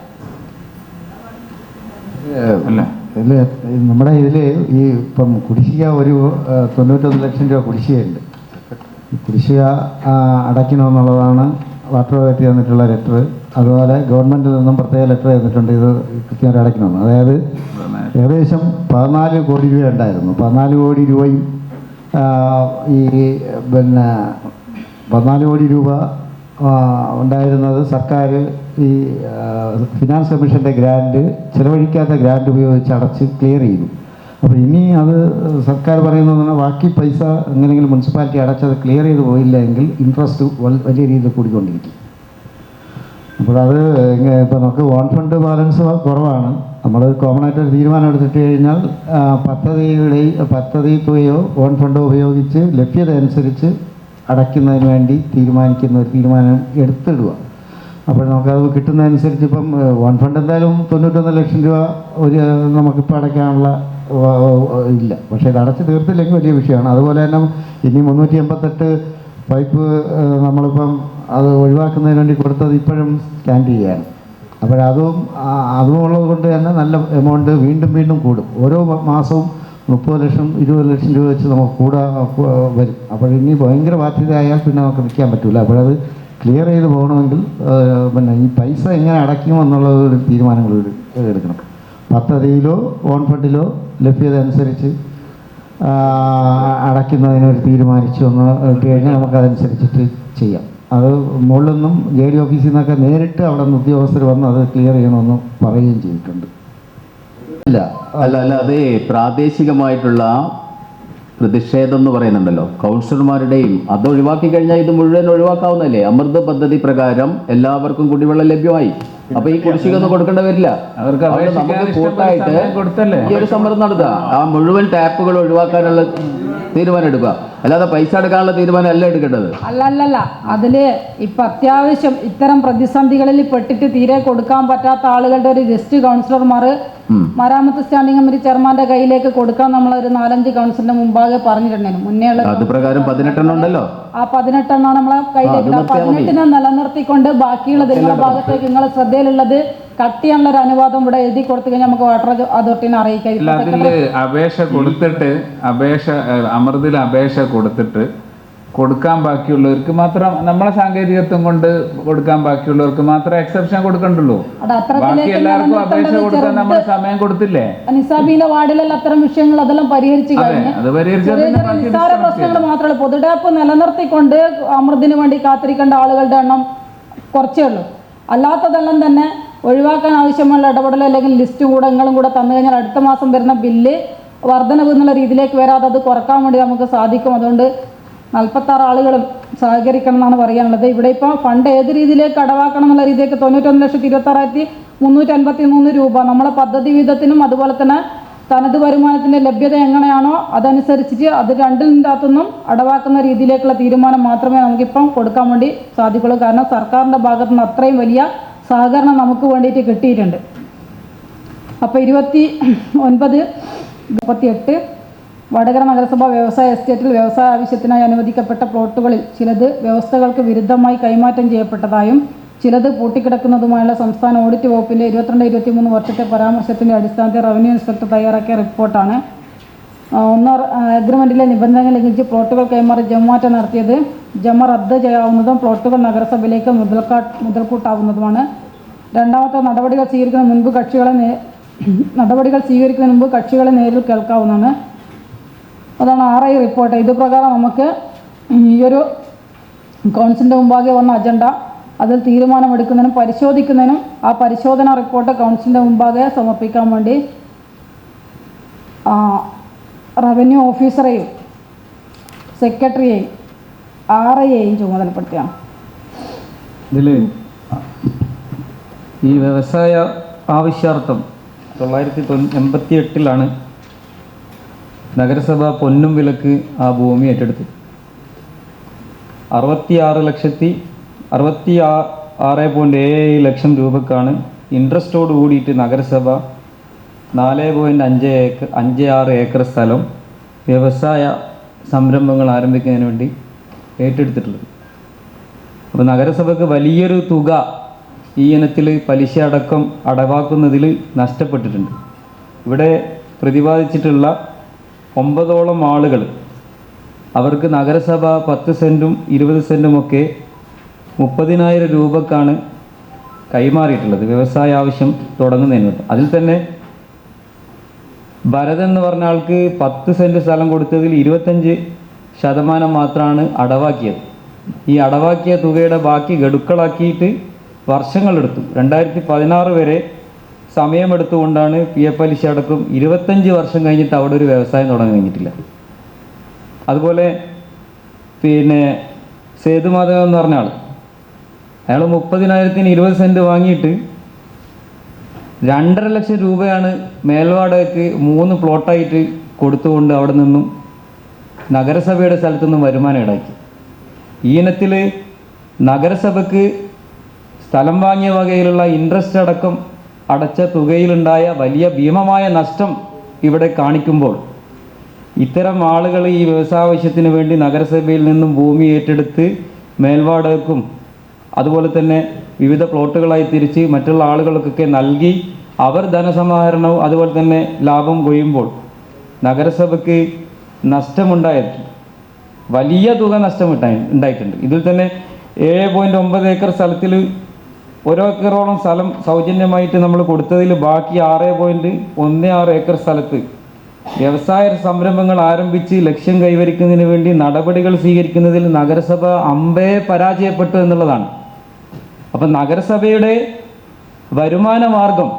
അല്ല, ഇതിൽ നമ്മുടെ ഇതിൽ ഈ ഇപ്പം കുടിശ്ശിക ഒരു 91 ലക്ഷം രൂപ കുടിശ്ശികയുണ്ട്. ഈ കുടിശ്ശിക അടയ്ക്കണമെന്നുള്ളതാണ് വാട്ടർ അതോറിറ്റി തന്നിട്ടുള്ള ലെറ്റർ. അതുപോലെ ഗവൺമെൻറ്റിൽ നിന്നും പ്രത്യേക ലെറ്റർ തന്നിട്ടുണ്ട്, ഇത് കൃത്യമായിട്ട് അടയ്ക്കണമെന്ന്. അതായത് ഏകദേശം 14 കോടി രൂപ ഉണ്ടായിരുന്നു. 14 കോടി രൂപയും ഈ 14 കോടി രൂപ ഉണ്ടായിരുന്നത് സർക്കാർ ഈ ഫിനാൻസ് കമ്മീഷൻ്റെ ഗ്രാൻഡ്, ചിലവഴിക്കാത്ത ഗ്രാൻഡ് ഉപയോഗിച്ച് അടച്ച് ക്ലിയർ ചെയ്തു. അപ്പോൾ ഇനി അത് സർക്കാർ പറയുന്നത് ബാക്കി പൈസ എങ്ങനെയെങ്കിലും മുനിസിപ്പാലിറ്റി അടച്ചത് ക്ലിയർ ചെയ്ത് പോയില്ല എങ്കിൽ ഇൻട്രസ്റ്റ് വലിയ രീതിയിൽ കൂടിക്കൊണ്ടിരിക്കും. അപ്പോൾ അത് ഇപ്പോൾ നമുക്ക് ഓൺ ഫണ്ട് ബാലൻസ് കുറവാണ്. നമ്മൾ കോമൺ ആയിട്ടൊരു തീരുമാനം എടുത്തിട്ട് കഴിഞ്ഞാൽ പദ്ധതി തുകയോ ഓൺ ഫണ്ടോ ഉപയോഗിച്ച് ലഭ്യത അനുസരിച്ച് അടയ്ക്കുന്നതിന് വേണ്ടി തീരുമാനിക്കുന്ന ഒരു തീരുമാനം എടുത്തിടുക. അപ്പോൾ നമുക്കത് കിട്ടുന്നതനുസരിച്ച് ഇപ്പം ഓൺ ഫണ്ട് എന്തായാലും 91 ലക്ഷം രൂപ നമുക്കിപ്പോൾ അടയ്ക്കാനുള്ള ഇല്ല. പക്ഷേ ഇത് അടച്ച് തീർത്തില്ലെങ്കിൽ വലിയ വിഷയമാണ്. അതുപോലെ തന്നെ ഇനി 388 പൈപ്പ് നമ്മളിപ്പം അത് ഒഴിവാക്കുന്നതിന് വേണ്ടി കൊടുത്തത് ഇപ്പോഴും സ്റ്റാൻഡ് ചെയ്യാണ്. അതും ഉള്ളത് കൊണ്ട് തന്നെ നല്ല എമൗണ്ട് വീണ്ടും കൂടും. ഓരോ മാസവും 30 ലക്ഷം 20 ലക്ഷം രൂപ വെച്ച് നമുക്ക് വരും. അപ്പോൾ ഇനി ഭയങ്കര ബാധ്യതയായാൽ പിന്നെ നമുക്ക് നിൽക്കാൻ പറ്റില്ല. അപ്പോഴത് ക്ലിയർ ചെയ്ത് പോകണമെങ്കിൽ ഈ പൈസ എങ്ങനെ അടയ്ക്കുമെന്നുള്ള ഒരു തീരുമാനങ്ങൾ എടുക്കണം. പദ്ധതിയിലോ ഓൺ ഫണ്ടിലോ ലഭ്യത അനുസരിച്ച് അടയ്ക്കുന്നതിനൊരു തീരുമാനിച്ചു ഒന്ന് ഇട്ട് കഴിഞ്ഞാൽ നമുക്കതനുസരിച്ചിട്ട് ചെയ്യാം. അത് മുകളിൽ നിന്നും ജെ ഡി ഓഫീസിൽ നിന്നൊക്കെ നേരിട്ട് അവിടെ നിന്ന് ഉദ്യോഗസ്ഥർ വന്ന് അത് ക്ലിയർ ചെയ്യണമെന്ന് പറയുകയും ചെയ്തിട്ടുണ്ട്. അല്ല അത് പ്രാദേശികമായിട്ടുള്ള പ്രതിഷേധം എന്ന് പറയുന്നുണ്ടല്ലോ കൗൺസിലർമാരുടെയും, അത് ഒഴിവാക്കി കഴിഞ്ഞാൽ ഇത് മുഴുവൻ ഒഴിവാക്കാവുന്നതല്ലേ? അമൃത് പദ്ധതി പ്രകാരം എല്ലാവർക്കും കുടിവെള്ളം ലഭ്യമായി. അപ്പൊ ഈ കുടിശ്ശിക ഒന്നും കൊടുക്കേണ്ട വരില്ല. നമുക്ക് കൂട്ടായിട്ട് ഈ ഒരു സമരം നടത്തുക, ആ മുഴുവൻ ടാപ്പുകൾ ഒഴിവാക്കാനുള്ള തീരുമാനം എടുക്കുക, അല്ലാതെ പൈസ എടുക്കാനുള്ള തീരുമാനം അല്ല എടുക്കേണ്ടത്. അല്ലല്ല, അതില് ഇപ്പൊ അത്യാവശ്യം ഇത്തരം പ്രതിസന്ധികളിൽ പെട്ടിട്ട് തീരെ കൊടുക്കാൻ പറ്റാത്ത ആളുകളുടെ ഒരു ലിസ്റ്റ് കൗൺസിലർമാർ മരാമത്ത് സ്റ്റാൻഡിംഗ് കമ്മിറ്റി ചെയർമാന്റെ കയ്യിലേക്ക് കൊടുക്കാൻ നമ്മൾ ഒരു 4-5 കൗൺസിലിന്റെ മുമ്പാകെ പറഞ്ഞിട്ടുണ്ടായിരുന്നു. മുന്നേ ഉള്ള അത് പ്രകാരം 18 ഉണ്ടല്ലോ. ആ 18 നമ്മളെ കയ്യിലേക്ക് 18 നിലനിർത്തിക്കൊണ്ട് ബാക്കിയുള്ളത് നിങ്ങളുടെ ഭാഗത്തേക്ക് നിങ്ങളെ ശ്രദ്ധയിലുള്ളത് കട്ട് ചെയ്യാനുള്ള ഒരു അനുവാദം ഇവിടെ എഴുതി കൊടുത്തു കഴിഞ്ഞാൽ നമുക്ക് വാട്ടർ അതോറിറ്റിനെ അറിയിക്കാം. അതില് അപേക്ഷ കൊടുത്തിട്ട് അമൃതിൽ അപേക്ഷ കൊടുത്തിട്ട് കൊടുക്കാൻ ബാക്കിയുള്ളവർക്ക് മാത്രം, നമ്മളെ സാങ്കേതികത്വം കൊണ്ട് കൊടുക്കാൻ ബാക്കിയുള്ളവർക്ക് മാത്രമേ എക്സെപ്ഷൻ കൊടുക്കണ്ടുള്ളൂ. ബാക്കി എല്ലാവർക്കും അപേക്ഷ കൊടുക്കാൻ നമ്മൾ സമയം കൊടുത്തില്ലേ? നിസാബിന്റെ വാർഡിലെല്ലാം അത്തരം വിഷയങ്ങൾ അതെല്ലാം പരിഹരിച്ചു കഴിഞ്ഞു. നിസ്സാര പ്രശ്നങ്ങൾ മാത്രമല്ല, പൊതുടാപ്പ് നിലനിർത്തിക്കൊണ്ട് അമൃതിന് വേണ്ടി കാത്തിരിക്കേണ്ട ആളുകളുടെ എണ്ണം കുറച്ചേ ഉള്ളൂ. അല്ലാത്തതെല്ലാം തന്നെ ഒഴിവാക്കാൻ ആവശ്യമുള്ള ഇടപെടൽ അല്ലെങ്കിൽ ലിസ്റ്റ് കൂടങ്ങളും കൂടെ തന്നു കഴിഞ്ഞാൽ അടുത്ത മാസം വരുന്ന ബില്ല് വർധനവ് എന്നുള്ള രീതിയിലേക്ക് വരാതെ അത് കുറക്കാൻ വേണ്ടി നമുക്ക് സാധിക്കും. അതുകൊണ്ട് 46 ആളുകളും സഹകരിക്കണം എന്നാണ് പറയാനുള്ളത്. ഇവിടെ ഇപ്പോൾ ഫണ്ട് ഏത് രീതിയിലേക്ക് അടവാക്കണം എന്നുള്ള രീതിയിലേക്ക് 91,26,353 രൂപ നമ്മളെ പദ്ധതി വീതത്തിനും അതുപോലെ തന്നെ തനത് വരുമാനത്തിൻ്റെ ലഭ്യത എങ്ങനെയാണോ അതനുസരിച്ചിട്ട് അത് രണ്ടിൻ്റെ അകത്തുനിന്നും അടവാക്കുന്ന രീതിയിലേക്കുള്ള തീരുമാനം മാത്രമേ നമുക്കിപ്പം കൊടുക്കാൻ വേണ്ടി സാധിക്കുള്ളൂ. കാരണം സർക്കാരിൻ്റെ ഭാഗത്തു നിന്ന് അത്രയും വലിയ സഹകരണം നമുക്ക് വേണ്ടിയിട്ട് കിട്ടിയിട്ടുണ്ട്. അപ്പോൾ 29-38 വടകര നഗരസഭ വ്യവസായ എസ്റ്റേറ്റിൽ വ്യവസായ ആവശ്യത്തിനായി അനുവദിക്കപ്പെട്ട പ്ലോട്ടുകളിൽ ചിലത് വ്യവസ്ഥകൾക്ക് വിരുദ്ധമായി കൈമാറ്റം ചെയ്യപ്പെട്ടതായും ചിലത് പൂട്ടിക്കിടക്കുന്നതുമായുള്ള സംസ്ഥാന ഓഡിറ്റ് വകുപ്പിൻ്റെ 22-23 വർഷത്തെ പരാമർശത്തിൻ്റെ അടിസ്ഥാനത്തിൽ റവന്യൂ ഇൻസ്പെക്ടർ തയ്യാറാക്കിയ റിപ്പോർട്ടാണ്. അഗ്രിമെൻറ്റിലെ നിബന്ധനകൾ ലംഘിച്ച് പ്ലോട്ടുകൾ കൈമാറി ജമാറ്റം നടത്തിയത് ജമ റദ്ദ് ചെയ്യാവുന്നതും പ്ലോട്ടുകൾ നഗരസഭയിലേക്ക് മുതൽക്കൂട്ടാവുന്നതുമാണ്. രണ്ടാമത്തെ നടപടികൾ സ്വീകരിക്കുന്നതിന് മുൻപ് കക്ഷികളെ നേരിൽ കേൾക്കാവുന്നതാണ്. അതാണ് RI റിപ്പോർട്ട്. ഇത് പ്രകാരം നമുക്ക് ഈയൊരു കൗൺസിലിൻ്റെ മുമ്പാകെ വന്ന അജണ്ട അതിൽ തീരുമാനമെടുക്കുന്നതിനും പരിശോധിക്കുന്നതിനും ആ പരിശോധന റിപ്പോർട്ട് കൗൺസിലിൻ്റെ മുമ്പാകെ സമർപ്പിക്കാൻ വേണ്ടി റവന്യൂ ഓഫീസറെയും സെക്രട്ടറിയെയും RIയെയും ചുമതലപ്പെടുത്തിയാണ്. ഇതിൽ ഈ വ്യവസായ ആവശ്യാർത്ഥം 1988 നഗരസഭ പൊന്നും വിലക്ക് ആ ഭൂമി ഏറ്റെടുത്തു. 66.7 ലക്ഷം രൂപക്കാണ് ഇൻട്രസ്റ്റോട് കൂടിയിട്ട് നഗരസഭ 4.56 ഏക്കർ സ്ഥലം വ്യവസായ സംരംഭങ്ങൾ ആരംഭിക്കുന്നതിന് വേണ്ടി ഏറ്റെടുത്തിട്ടുള്ളത്. അപ്പോൾ നഗരസഭയ്ക്ക് വലിയൊരു തുക ഈ ഇനത്തിൽ പലിശ അടക്കം അടവാക്കുന്നതിൽ നഷ്ടപ്പെട്ടിട്ടുണ്ട്. ഇവിടെ പ്രതിപാദിച്ചിട്ടുള്ള 9ഓളം ആളുകൾ അവർക്ക് നഗരസഭ 10 സെൻറ്റും 20 സെൻറ്റുമൊക്കെ 30,000 രൂപക്കാണ് കൈമാറിയിട്ടുള്ളത് വ്യവസായ ആവശ്യം തുടങ്ങുന്നതിന് വേണ്ടി. അതിൽ തന്നെ ഭരതൻ എന്ന് പറഞ്ഞ ആൾക്ക് 10 സെൻറ്റ് സ്ഥലം കൊടുത്തതിൽ 25% മാത്രമാണ് അടവാക്കിയത്. ഈ അടവാക്കിയ തുകയുടെ ബാക്കി ഗഡുക്കളാക്കിയിട്ട് വർഷങ്ങളെടുത്തു. 2016 വരെ സമയമെടുത്തുകൊണ്ടാണ് PF പലിശ അടക്കം 25 വർഷം കഴിഞ്ഞിട്ട് അവിടെ ഒരു വ്യവസായം തുടങ്ങാൻ കഴിഞ്ഞിട്ടില്ല. അതുപോലെ സേതുമാധവൻ എന്ന് പറഞ്ഞ ആൾ, അയാൾ 30,000-ന് 20 സെൻറ്റ് വാങ്ങിയിട്ട് 2.5 ലക്ഷം രൂപയാണ് മേൽവാടകയ്ക്ക് 3 പ്ലോട്ടായിട്ട് കൊടുത്തുകൊണ്ട് അവിടെ നിന്നും നഗരസഭയുടെ സ്ഥലത്തു നിന്നും വരുമാനം ഈടാക്കി. ഈ ഇനത്തിൽ നഗരസഭയ്ക്ക് സ്ഥലം വാങ്ങിയ വകയിലുള്ള ഇൻട്രസ്റ്റ് അടക്കം അടച്ച തുകയിലുണ്ടായ വലിയ ഭീമമായ നഷ്ടം ഇവിടെ കാണിക്കുമ്പോൾ ഇത്തരം ആളുകൾ ഈ വ്യവസായാവശ്യത്തിന് വേണ്ടി നഗരസഭയിൽ നിന്നും ഭൂമി ഏറ്റെടുത്ത് മേൽവാടകയ്ക്കും അതുപോലെ തന്നെ വിവിധ പ്ലോട്ടുകളായി തിരിച്ച് മറ്റുള്ള ആളുകൾക്കൊക്കെ നൽകി അവർ ധനസമാഹരണവും അതുപോലെ തന്നെ ലാഭം കൊയ്യുമ്പോൾ നഗരസഭയ്ക്ക് നഷ്ടമുണ്ടായിട്ടുണ്ട്. വലിയ തുക ഉണ്ടായിട്ടുണ്ട്. ഇതിൽ തന്നെ 7.9 ഏക്കർ സ്ഥലത്തിൽ 1 ഏക്കറോളം സ്ഥലം സൗജന്യമായിട്ട് നമ്മൾ കൊടുത്തതിൽ ബാക്കി 6.16 ഏക്കർ സ്ഥലത്ത് വ്യവസായ സംരംഭങ്ങൾ ആരംഭിച്ച് ലക്ഷ്യം കൈവരിക്കുന്നതിന് വേണ്ടി നടപടികൾ സ്വീകരിക്കുന്നതിൽ നഗരസഭ അമ്പേ പരാജയപ്പെട്ടു എന്നുള്ളതാണ്. അപ്പം നഗരസഭയുടെ വരുമാന മാർഗം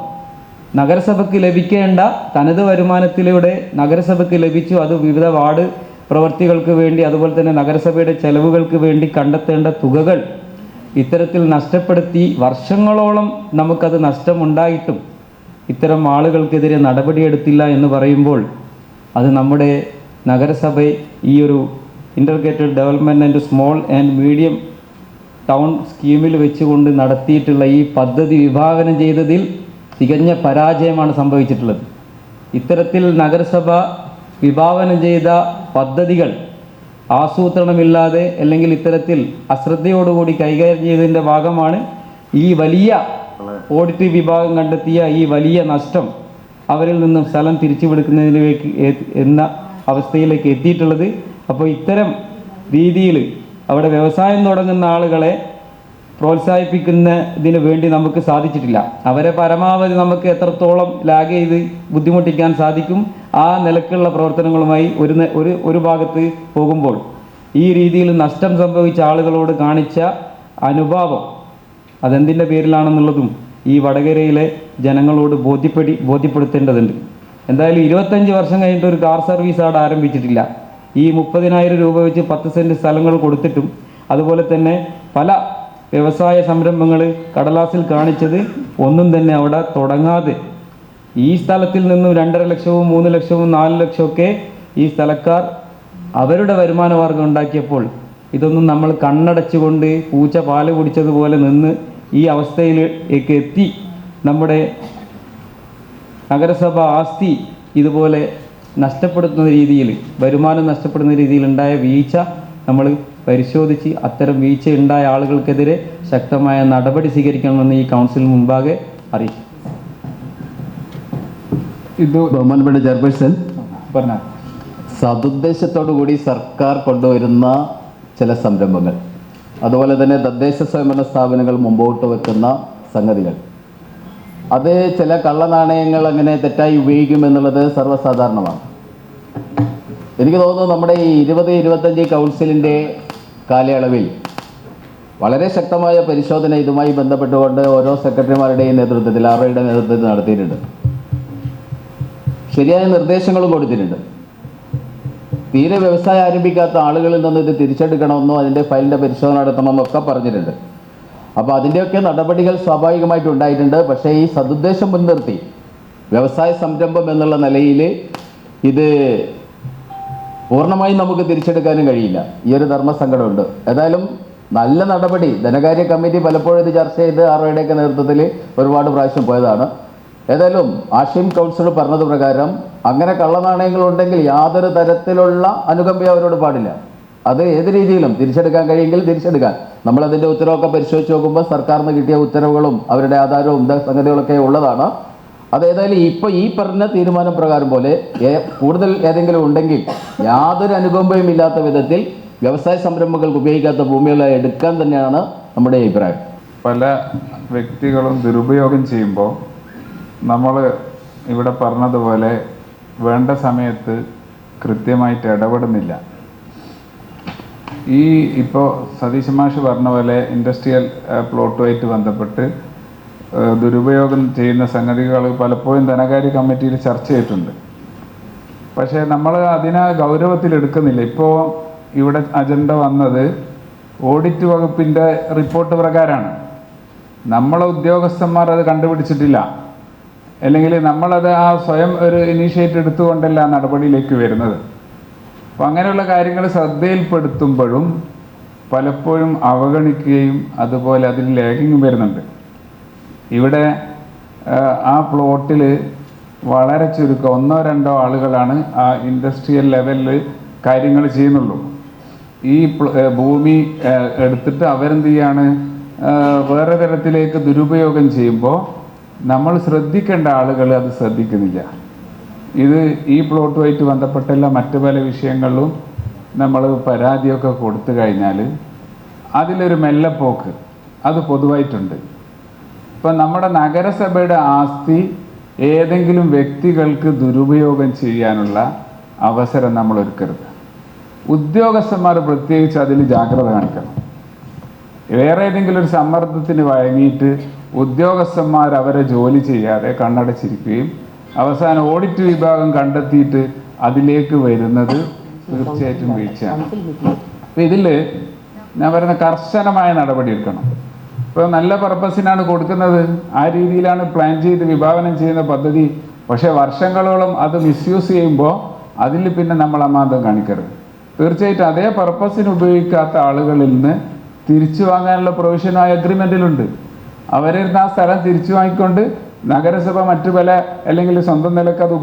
നഗരസഭയ്ക്ക് ലഭിക്കേണ്ട തനത് വരുമാനത്തിലൂടെ നഗരസഭയ്ക്ക് ലഭിച്ചു. അത് വിവിധ വാർഡ് പ്രവൃത്തികൾക്ക് വേണ്ടി അതുപോലെ തന്നെ നഗരസഭയുടെ ചെലവുകൾക്ക് വേണ്ടി കണ്ടെത്തേണ്ട തുകകൾ ഇത്തരത്തിൽ നഷ്ടപ്പെടുത്തി വർഷങ്ങളോളം നമുക്കത് നഷ്ടമുണ്ടായിട്ടും ഇത്തരം ആളുകൾക്കെതിരെ നടപടിയെടുത്തില്ല എന്ന് പറയുമ്പോൾ അത് നമ്മുടെ നഗരസഭ ഈ ഒരു integrated development and small and medium town സ്കീമിൽ വെച്ചുകൊണ്ട് നടത്തിയിട്ടുള്ള ഈ പദ്ധതി വിഭാവനം ചെയ്തതിൽ തികഞ്ഞ പരാജയമാണ് സംഭവിച്ചിട്ടുള്ളത്. ഇത്തരത്തിൽ നഗരസഭ വിഭാവനം ചെയ്ത പദ്ധതികൾ ആസൂത്രണമില്ലാതെ അല്ലെങ്കിൽ ഇത്തരത്തിൽ അശ്രദ്ധയോടുകൂടി കൈകാര്യം ചെയ്തതിൻ്റെ ഭാഗമാണ് ഈ വലിയ ഓഡിറ്റ് വിഭാഗം കണ്ടെത്തിയ ഈ വലിയ നഷ്ടം അവരിൽ നിന്നും സ്ഥലം തിരിച്ചുപിടിക്കുന്നതിലേക്ക് എന്ന അവസ്ഥയിലേക്ക് എത്തിയിട്ടുള്ളത്. അപ്പോൾ ഇത്തരം രീതിയിൽ അവിടെ വ്യവസായം തുടങ്ങുന്ന ആളുകളെ പ്രോത്സാഹിപ്പിക്കുന്നതിന് വേണ്ടി നമുക്ക് സാധിച്ചിട്ടില്ല. അവരെ പരമാവധി നമുക്ക് എത്രത്തോളം ലാഗ് ചെയ്ത് ബുദ്ധിമുട്ടിക്കാൻ സാധിക്കും ആ നിലക്കുള്ള പ്രവർത്തനങ്ങളുമായി ഒരു ഭാഗത്ത് പോകുമ്പോൾ ഈ രീതിയിൽ നഷ്ടം സംഭവിച്ച ആളുകളോട് കാണിച്ച അനുഭാവം അതെന്തിൻ്റെ പേരിലാണെന്നുള്ളതും ഈ വടകരയിലെ ജനങ്ങളോട് ബോധ്യപ്പെടുത്തേണ്ടതുണ്ട്. എന്തായാലും 25 വർഷം കഴിഞ്ഞിട്ട് ഒരു കാർ സർവീസ് അവിടെ ആരംഭിച്ചിട്ടില്ല. ഈ 30,000 രൂപ വെച്ച് 10 സെൻറ്റ് സ്ഥലങ്ങൾ കൊടുത്തിട്ടും അതുപോലെ തന്നെ പല വ്യവസായ സംരംഭങ്ങൾ കടലാസിൽ കാണിച്ചത് ഒന്നും തന്നെ അവിടെ തുടങ്ങാതെ ഈ സ്ഥലത്തിൽ നിന്നും 2.5 ലക്ഷവും 3 ലക്ഷവും 4 ലക്ഷമൊക്കെ ഈ സ്ഥലക്കാർ അവരുടെ വരുമാന മാർഗം ഉണ്ടാക്കിയപ്പോൾ ഇതൊന്നും നമ്മൾ കണ്ണടച്ചുകൊണ്ട് പൂച്ച പാല് കുടിച്ചതുപോലെ നിന്ന് ഈ അവസ്ഥയിലേക്ക് എത്തി നമ്മുടെ നഗരസഭ ആസ്തി ഇതുപോലെ നഷ്ടപ്പെടുത്തുന്ന രീതിയിൽ വരുമാനം നഷ്ടപ്പെടുന്ന രീതിയിൽ ഉണ്ടായ വീഴ്ച നമ്മൾ പരിശോധിച്ച് അത്തരം വീഴ്ച ഉണ്ടായ ആളുകൾക്കെതിരെ ശക്തമായ നടപടി സ്വീകരിക്കണമെന്ന് ഈ കൗൺസിൽ മുമ്പാകെ അറിയിച്ചു. ബഹുമാനപ്പെട്ട ചെയർപേഴ്സൺ, സതുദ്ദേശത്തോടു കൂടി സർക്കാർ കൊണ്ടുവരുന്ന ചില സംരംഭങ്ങൾ അതുപോലെ തന്നെ തദ്ദേശ സ്വയംഭരണ സ്ഥാപനങ്ങൾ മുമ്പോട്ട് വെക്കുന്ന സംഗതികൾ അത് ചില കള്ളനാണയങ്ങൾ അങ്ങനെ തെറ്റായി ഉപയോഗിക്കുമെന്നുള്ളത് സർവ്വസാധാരണമാണ്. എനിക്ക് തോന്നുന്നു നമ്മുടെ ഈ 20-25 കൗൺസിലിൻ്റെ കാലയളവിൽ വളരെ ശക്തമായ പരിശോധന ഇതുമായി ബന്ധപ്പെട്ടുകൊണ്ട് ഓരോ സെക്രട്ടറിമാരുടെയും നേതൃത്വത്തിൽ ആറുടെ നേതൃത്വത്തിൽ നടത്തിയിട്ടുണ്ട്. ശരിയായ നിർദ്ദേശങ്ങളും കൊടുത്തിട്ടുണ്ട്. തീരെ വ്യവസായം ആരംഭിക്കാത്ത ആളുകളിൽ നിന്ന് ഇത് തിരിച്ചെടുക്കണമെന്നോ അതിൻ്റെ ഫയലിൻ്റെ പരിശോധന നടത്തണമെന്നോ ഒക്കെ പറഞ്ഞിട്ടുണ്ട്. അപ്പോൾ അതിൻ്റെയൊക്കെ നടപടികൾ സ്വാഭാവികമായിട്ട് ഉണ്ടായിട്ടുണ്ട്. പക്ഷേ ഈ സതുദ്ദേശം മുൻനിർത്തി വ്യവസായ സംരംഭം എന്നുള്ള നിലയിൽ ഇത് പൂർണ്ണമായും നമുക്ക് തിരിച്ചെടുക്കാനും കഴിയില്ല. ഈ ഒരു ധർമ്മസങ്കടമുണ്ട്. ഏതായാലും നല്ല നടപടി ധനകാര്യ കമ്മിറ്റി പലപ്പോഴും ഇത് ചർച്ച ചെയ്ത് ആറുടെയൊക്കെ നേതൃത്വത്തിൽ ഒരുപാട് പ്രാവശ്യം പോയതാണ്. ഏതായാലും ആശയം കൗൺസിൽ പറഞ്ഞത് പ്രകാരം അങ്ങനെ കള്ളനാണയങ്ങളുണ്ടെങ്കിൽ യാതൊരു തരത്തിലുള്ള അനുകമ്പ അവരോട് പാടില്ല. അത് ഏത് രീതിയിലും തിരിച്ചെടുക്കാൻ കഴിയുമെങ്കിൽ തിരിച്ചെടുക്കാൻ. നമ്മളതിൻ്റെ ഉത്തരവൊക്കെ പരിശോധിച്ച് നോക്കുമ്പോൾ സർക്കാരിന് കിട്ടിയ ഉത്തരവുകളും അവരുടെ ആധാരവും സംഗതികളൊക്കെ ഉള്ളതാണ്. അതേതായാലും ഇപ്പോൾ ഈ പറഞ്ഞ തീരുമാന പ്രകാരം പോലെ കൂടുതൽ ഏതെങ്കിലും ഉണ്ടെങ്കിൽ യാതൊരു അനുകമ്പയും ഇല്ലാത്ത വിധത്തിൽ വ്യവസായ സംരംഭങ്ങൾക്ക് ഉപയോഗിക്കാത്ത ഭൂമികളെ എടുക്കാൻ തന്നെയാണ് നമ്മുടെ അഭിപ്രായം. പല വ്യക്തികളും ദുരുപയോഗം ചെയ്യുമ്പോൾ നമ്മൾ ഇവിടെ പറഞ്ഞതുപോലെ വേണ്ട സമയത്ത് കൃത്യമായിട്ട് ഇടപെടുന്നില്ല. ഈ ഇപ്പോൾ സതീശ് മാഷ് പറഞ്ഞ പോലെ ഇൻഡസ്ട്രിയൽ പ്ലോട്ടുമായിട്ട് ബന്ധപ്പെട്ട് ദുരുപയോഗം ചെയ്യുന്ന സംഗതികൾ പലപ്പോഴും ധനകാര്യ കമ്മിറ്റിയിൽ ചർച്ച ചെയ്തിട്ടുണ്ട്. പക്ഷേ നമ്മൾ അതിനെ ഗൗരവത്തിലെടുക്കുന്നില്ല. ഇപ്പോൾ ഇവിടെ അജണ്ട വന്നത് ഓഡിറ്റ് വകുപ്പിൻ്റെ റിപ്പോർട്ട് പ്രകാരമാണ്. നമ്മളെ ഉദ്യോഗസ്ഥന്മാർ അത് കണ്ടുപിടിച്ചിട്ടില്ല, അല്ലെങ്കിൽ നമ്മളത് സ്വയം ഒരു ഇനീഷ്യേറ്റീവ് എടുത്തുകൊണ്ടല്ല നടപടിയിലേക്ക് വരുന്നത്. അപ്പം അങ്ങനെയുള്ള കാര്യങ്ങൾ ശ്രദ്ധയിൽപ്പെടുത്തുമ്പോഴും പലപ്പോഴും അവഗണിക്കുകയും അതുപോലെ അതിൽ ലാഗിങ്ങും വരുന്നുണ്ട്. ഇവിടെ ആ പ്ലോട്ടിൽ വളരെ ചുരുക്കം 1-2 ആളുകളാണ് ആ ഇൻഡസ്ട്രിയൽ ലെവലിൽ കാര്യങ്ങൾ ചെയ്യുന്നുള്ളൂ. ഈ ഭൂമി എടുത്തിട്ട് അവരെന്ത് ചെയ്യാണ്, വേറെ തരത്തിലേക്ക് ദുരുപയോഗം ചെയ്യുമ്പോൾ നമ്മൾ ശ്രദ്ധിക്കേണ്ട ആളുകൾ അത് ശ്രദ്ധിക്കുന്നില്ല. ഇത് ഈ പ്ലോട്ടുമായിട്ട് ബന്ധപ്പെട്ടല്ല മറ്റു പല വിഷയങ്ങളിലും നമ്മൾ പരാതിയൊക്കെ കൊടുത്തു കഴിഞ്ഞാൽ അതിലൊരു മെല്ലപ്പോക്ക് അത് പൊതുവായിട്ടുണ്ട്. ഇപ്പം നമ്മുടെ നഗരസഭയുടെ ആസ്തി ഏതെങ്കിലും വ്യക്തികൾക്ക് ദുരുപയോഗം ചെയ്യാനുള്ള അവസരം നമ്മൾ ഒരുക്കരുത്. ഉദ്യോഗസ്ഥന്മാർ പ്രത്യേകിച്ച് അതിൽ ജാഗ്രത കാണിക്കണം. വേറെ ഏതെങ്കിലും ഒരു സമ്മർദ്ദത്തിന് വഴങ്ങിയിട്ട് ഉദ്യോഗസ്ഥന്മാർ അവരെ ജോലി ചെയ്യാതെ കണ്ണടച്ചിരിക്കുകയും അവസാനം ഓഡിറ്റ് വിഭാഗം കണ്ടെത്തിയിട്ട് അതിലേക്ക് വരുന്നത് തീർച്ചയായിട്ടും വീഴ്ചയാണ്. അപ്പം ഇതിൽ ഞാൻ പറയുന്ന കർശനമായ നടപടി എടുക്കണം. ഇപ്പോൾ നല്ല പർപ്പസിനാണ് കൊടുക്കുന്നത്, ആ രീതിയിലാണ് പ്ലാൻ ചെയ്ത് വിഭാവനം ചെയ്യുന്ന പദ്ധതി. പക്ഷേ വർഷങ്ങളോളം അത് മിസ്യൂസ് ചെയ്യുമ്പോൾ അതിൽ പിന്നെ നമ്മൾ അമാന്തം കാണിക്കരുത്. തീർച്ചയായിട്ടും അതേ പർപ്പസിന് ഉപയോഗിക്കാത്ത ആളുകളിൽ നിന്ന് തിരിച്ചു വാങ്ങാനുള്ള പ്രൊവിഷനായ അഗ്രിമെൻറ്റിലുണ്ട്. അവരിരുന്ന് ആ സ്ഥലം തിരിച്ചു വാങ്ങിക്കൊണ്ട് നഗരസഭ മറ്റു പല അല്ലെങ്കിൽ സ്വന്തം നിലക്ക് അത്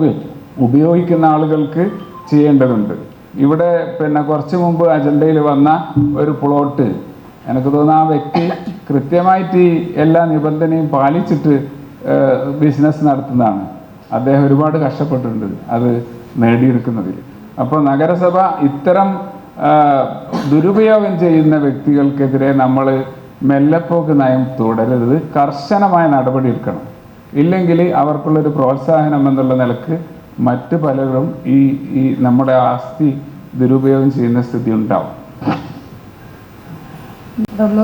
ഉപയോഗിക്കുന്ന ആളുകൾക്ക് ചെയ്യേണ്ടതുണ്ട്. ഇവിടെ പിന്നെ കുറച്ച് മുമ്പ് അജണ്ടയിൽ വന്ന ഒരു പ്ലോട്ട് എനിക്ക് തോന്നുന്നു ആ വ്യക്തി കൃത്യമായിട്ട് ഈ എല്ലാ നിബന്ധനയും പാലിച്ചിട്ട് ബിസിനസ് നടത്തുന്നതാണ്. അദ്ദേഹം ഒരുപാട് കഷ്ടപ്പെട്ടിട്ടുണ്ട് അത് നേടിയെടുക്കുന്നതിൽ. അപ്പോൾ നഗരസഭ ഇത്തരം ദുരുപയോഗം ചെയ്യുന്ന വ്യക്തികൾക്കെതിരെ നമ്മൾ മെല്ലപ്പോക്ക് നയം തുടരരുത്, കർശനമായ നടപടി എടുക്കണം. ഇല്ലെങ്കിൽ അവർക്കുള്ളൊരു പ്രോത്സാഹനം എന്നുള്ള നിലക്ക് മറ്റു പലരും ഈ നമ്മുടെ ആസ്തി ദുരുപയോഗം ചെയ്യുന്ന സ്ഥിതി ഉണ്ടാവും.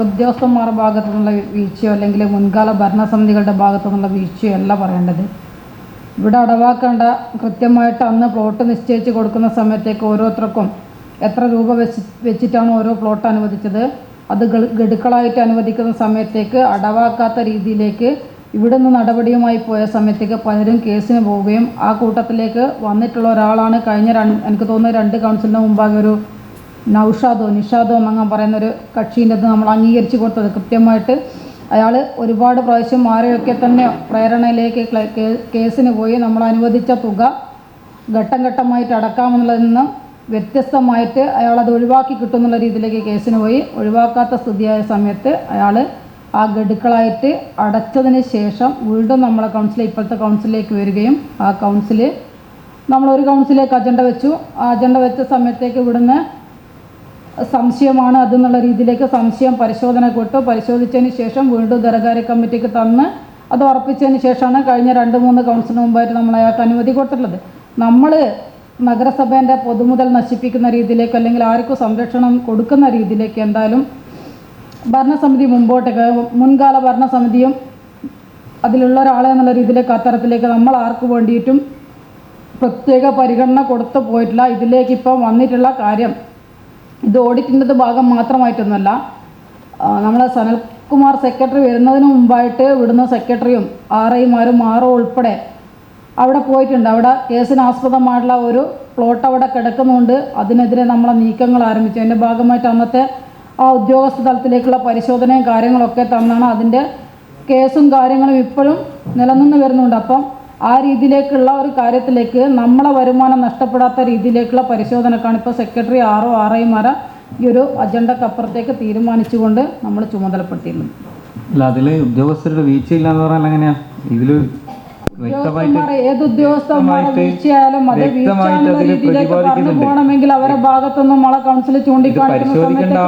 ഉദ്യോഗസ്ഥന്മാരുടെ ഭാഗത്തു നിന്നുള്ള വീഴ്ചയോ അല്ലെങ്കിൽ മുൻകാല ഭരണസമിതികളുടെ ഭാഗത്തു നിന്നുള്ള വീഴ്ചയോ അല്ല പറയേണ്ടത്. ഇവിടെ അടവാക്കേണ്ട കൃത്യമായിട്ട് അന്ന് പ്ലോട്ട് നിശ്ചയിച്ച് കൊടുക്കുന്ന സമയത്തേക്ക് ഓരോരുത്തർക്കും എത്ര രൂപ വെച്ചിട്ടാണ് ഓരോ പ്ലോട്ട് അനുവദിച്ചത്, അത് ഗഡുക്കളായിട്ട് അനുവദിക്കുന്ന സമയത്തേക്ക് അടവാക്കാത്ത രീതിയിലേക്ക് ഇവിടെ നിന്ന് നടപടിയുമായി പോയ സമയത്തേക്ക് പലരും കേസിന് പോവുകയും ആ കൂട്ടത്തിലേക്ക് വന്നിട്ടുള്ള ഒരാളാണ് കഴിഞ്ഞ എനിക്ക് തോന്നുന്നു 2 കൗൺസിലിന് മുമ്പാകെ ഒരു നിഷാദോ എന്നങ്ങനെ പറയുന്നൊരു കക്ഷീൻ്റെ അത് നമ്മൾ അംഗീകരിച്ച് കൊടുത്തത്. കൃത്യമായിട്ട് അയാൾ ഒരുപാട് പ്രാവശ്യം ആരെയൊക്കെ തന്നെ പ്രേരണയിലേക്ക് കേസിന് പോയി നമ്മൾ അനുവദിച്ച തുക ഘട്ടം ഘട്ടമായിട്ട് അടക്കാമെന്നുള്ളതിൽ നിന്ന് വ്യത്യസ്തമായിട്ട് അയാളത് ഒഴിവാക്കി കിട്ടുന്നുള്ള രീതിയിലേക്ക് കേസിന് പോയി. ഒഴിവാക്കാത്ത സ്ഥിതിയായ സമയത്ത് അയാൾ ആ ഗഡുക്കളായിട്ട് അടച്ചതിന് ശേഷം വീണ്ടും നമ്മളെ ഇപ്പോഴത്തെ കൗൺസിലിലേക്ക് വരികയും ആ നമ്മളൊരു കൗൺസിലേക്ക് അജണ്ട വെച്ചു. ആ അജണ്ട വെച്ച സമയത്തേക്ക് ഇവിടുന്ന് സംശയമാണ് അതെന്നുള്ള രീതിയിലേക്ക് സംശയം പരിശോധനയ്ക്ക് വിട്ടു. പരിശോധിച്ചതിന് ശേഷം വീണ്ടും ധനകാര്യ കമ്മിറ്റിക്ക് തന്ന് അത് ഉറപ്പിച്ചതിന് ശേഷമാണ് കഴിഞ്ഞ 2-3 കൗൺസിലിന് മുമ്പായിട്ട് നമ്മൾ അയാൾക്ക് അനുമതി കൊടുത്തിട്ടുള്ളത്. നമ്മൾ നഗരസഭേൻ്റെ പൊതുമുതൽ നശിപ്പിക്കുന്ന രീതിയിലേക്ക് അല്ലെങ്കിൽ ആർക്കും സംരക്ഷണം കൊടുക്കുന്ന രീതിയിലേക്ക് എന്തായാലും ഭരണസമിതി മുൻകാല ഭരണസമിതിയും അതിലുള്ള ഒരാളെ എന്നുള്ള രീതിയിലേക്ക് അത്തരത്തിലേക്ക് നമ്മൾ ആർക്ക് വേണ്ടിയിട്ടും പ്രത്യേക പരിഗണന കൊടുത്തു പോയിട്ടില്ല. ഇതിലേക്ക് ഇപ്പോൾ വന്നിട്ടുള്ള കാര്യം ഇത് ഓഡിറ്റിൻ്റെ ഭാഗം മാത്രമായിട്ടൊന്നുമല്ല. നമ്മളെ സനൽകുമാർ സെക്രട്ടറി വരുന്നതിന് മുമ്പായിട്ട് ഇവിടുന്ന് സെക്രട്ടറിയും ആർഐമാരും ഉൾപ്പെടെ അവിടെ പോയിട്ടുണ്ട്. അവിടെ കേസിന് ആസ്പദമായിട്ടുള്ള ഒരു പ്ലോട്ട് അവിടെ കിടക്കുന്നുണ്ട്. അതിനെതിരെ നമ്മളെ നീക്കങ്ങൾ ആരംഭിച്ചു. അതിൻ്റെ ഭാഗമായിട്ട് അന്നത്തെ ആ ഉദ്യോഗസ്ഥ തലത്തിലേക്കുള്ള പരിശോധനയും കാര്യങ്ങളൊക്കെ തന്നാണ് അതിൻ്റെ കേസും കാര്യങ്ങളും ഇപ്പോഴും നിലനിന്ന് വരുന്നുണ്ട്. അപ്പം ആ രീതിയിലേക്കുള്ള ഒരു കാര്യത്തിലേക്ക് നമ്മളെ വരുമാനം നഷ്ടപ്പെടാത്ത രീതിയിലേക്കുള്ള പരിശോധനക്കാണ് ഇപ്പോൾ സെക്രട്ടറി ആർഐമാരെ ഈ ഒരു അജണ്ടക്കപ്പുറത്തേക്ക് തീരുമാനിച്ചുകൊണ്ട് നമ്മൾ ചുമതലപ്പെടുത്തിയിരുന്നു. അല്ല, അതിൽ ഉദ്യോഗസ്ഥരുടെ വീഴ്ചയില്ല എന്ന് പറഞ്ഞാൽ എങ്ങനെയാണ്? ഇതിൽ ഉദ്യോഗസ്ഥന്മാരെ ഏത് ഉദ്യോഗസ്ഥന്മാരെ വീഴ്ചയായാലും അത് വീഴ്ചയാണെന്ന രീതിയിലേക്ക് പറഞ്ഞു പോകണമെങ്കിൽ അവരെ ഭാഗത്തൊന്നും നമ്മളെ കൗൺസിൽ ചൂണ്ടിക്കാണിക്കുന്ന സമയത്ത്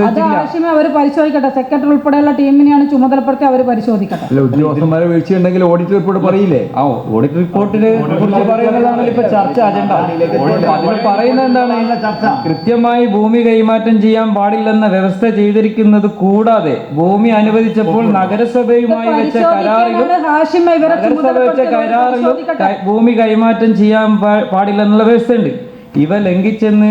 അത് ആവശ്യമേ അവർ പരിശോധിക്കട്ടെ. സെക്രട്ടറി ഉൾപ്പെടെയുള്ള ടീമിനെയാണ് ചുമതലപ്പെടുത്തി അവർ പരിശോധിക്കട്ടെ. ഉദ്യോഗസ്ഥന്മാരെ വീഴ്ചയുണ്ടെങ്കിൽ ഓഡിറ്റ് റിപ്പോർട്ട് പറയില്ലേ? ആ ഓഡിറ്റ് റിപ്പോർട്ടിനെ കുറിച്ച് പറയുന്നതാണ് ഇപ്പൊ ചർച്ച അജണ്ട. അതിൽ പറയുന്നത് എന്താണ്? കൃത്യമായി ഭൂമി കൈമാറ്റം ചെയ്യാൻ പാടില്ലെന്ന വ്യവസ്ഥ ചെയ്തിരിക്കുന്നത് കൂടാതെ ഭൂമി അനുവദിച്ചപ്പോൾ നഗരസഭയുമായി വെച്ച കരാറിലും ഭൂമി കൈമാറ്റം ചെയ്യാൻ പാടില്ലെന്നുള്ള വ്യവസ്ഥയുണ്ട്. ഇവ ലംഘിച്ചെന്ന്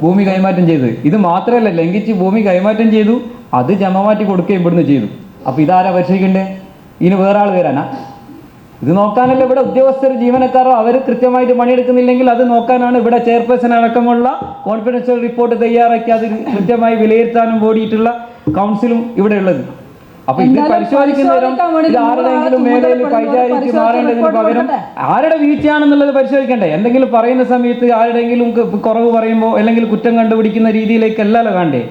ഭൂമി കൈമാറ്റം ചെയ്ത്, ഇത് മാത്രമല്ല ലംഘിച്ച് ഭൂമി കൈമാറ്റം ചെയ്തു, അത് ജമമാറ്റി കൊടുക്കുകയും ഇവിടുന്ന് ചെയ്തു. അപ്പൊ ഇതാരാ പരിശോധിക്കണ്ടേ? ഇനി വേറെ ആൾ വരാനാ? ഇത് നോക്കാനല്ല ഇവിടെ ഉദ്യോഗസ്ഥർ ജീവനക്കാരോ അവർ കൃത്യമായിട്ട് പണിയെടുക്കുന്നില്ലെങ്കിൽ അത് നോക്കാനാണ് ഇവിടെ ചെയർപേഴ്സൺ അടക്കമുള്ള കോൺഫിഡൻഷ്യൽ റിപ്പോർട്ട് തയ്യാറാക്കി അത് കൃത്യമായി വിലയിരുത്താനും കൂടിയിട്ടുള്ള കൗൺസിലും ഇവിടെ ഉള്ളത്. അപ്പൊ ഇത് പരിശോധിക്കുന്നവരും ആരുടെയെങ്കിലും മേഖലയിൽ കൈകാര്യം മാറേണ്ടതിന് പകരം ആരുടെ വീഴ്ചയാണെന്നുള്ളത് പരിശോധിക്കണ്ടേ? എന്തെങ്കിലും പറയുന്ന സമയത്ത് ആരുടെയെങ്കിലും കുറവ് പറയുമ്പോൾ അല്ലെങ്കിൽ കുറ്റം കണ്ടുപിടിക്കുന്ന രീതിയിലേക്കല്ലല്ലോ കാണണ്ടേ?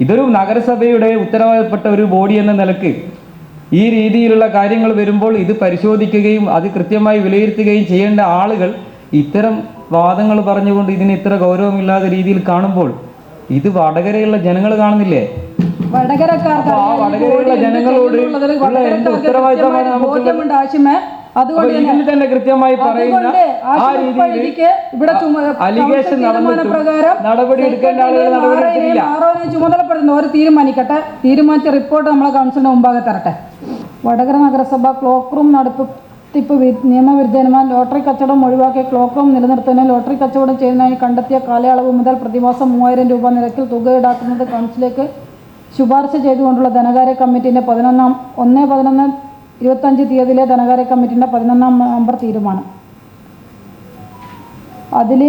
ഇതൊരു നഗരസഭയുടെ ഉത്തരവാദപ്പെട്ട ഒരു ബോഡി എന്ന നിലക്ക് ഈ രീതിയിലുള്ള കാര്യങ്ങൾ വരുമ്പോൾ ഇത് പരിശോധിക്കുകയും അത് കൃത്യമായി വിലയിരുത്തുകയും ചെയ്യേണ്ട ആളുകൾ ഇത്തരം വാദങ്ങൾ പറഞ്ഞുകൊണ്ട് ഇതിന് ഇത്ര ഗൗരവമില്ലാത്ത രീതിയിൽ കാണുമ്പോൾ ഇത് വടകരയുള്ള ജനങ്ങൾ കാണുന്നില്ലേ? വടകരയുള്ള ജനങ്ങളോട് എന്ത് ഉത്തരവാദിത്തമാണ് നമുക്കുള്ളത്? അതുകൊണ്ട് ഇതിൽ തന്നെ കൃത്യമായി പറയുന്ന ആ രീതിയിൽ അലിഗേഷൻ നടപടി എടുക്കേണ്ട ആളുകൾ നടപടിയെടുത്തില്ല. ചുമതലപ്പെടുത്തുന്ന ഒരു തീരുമാനിക്കട്ടെ, തീരുമാനിച്ച റിപ്പോർട്ട് നമ്മളെ കൗൺസിലിന്റെ മുമ്പാകെ തരട്ടെ. വടകര നഗരസഭ ക്ലോക്ക് റൂം നടത്തിപ്പ് നിയമവിരുദ്ധമായി ലോട്ടറി കച്ചവടം ഒഴിവാക്കി ക്ലോക്ക് റൂം നിലനിർത്തുന്നതിന് ലോട്ടറി കച്ചവടം ചെയ്യുന്നതിന് കണ്ടെത്തിയ കാലയളവ് മുതൽ പ്രതിമാസം 3000 രൂപ നിരക്കിൽ തുക ഈടാക്കുന്നത് കൗൺസിലേക്ക് ശുപാർശ ചെയ്തുകൊണ്ടുള്ള ധനകാര്യ കമ്മിറ്റിന്റെ 1/11/25 തീയതിയിലെ ധനകാര്യ കമ്മിറ്റിന്റെ 11-ാം നമ്പർ തീരുമാനം. അതിൽ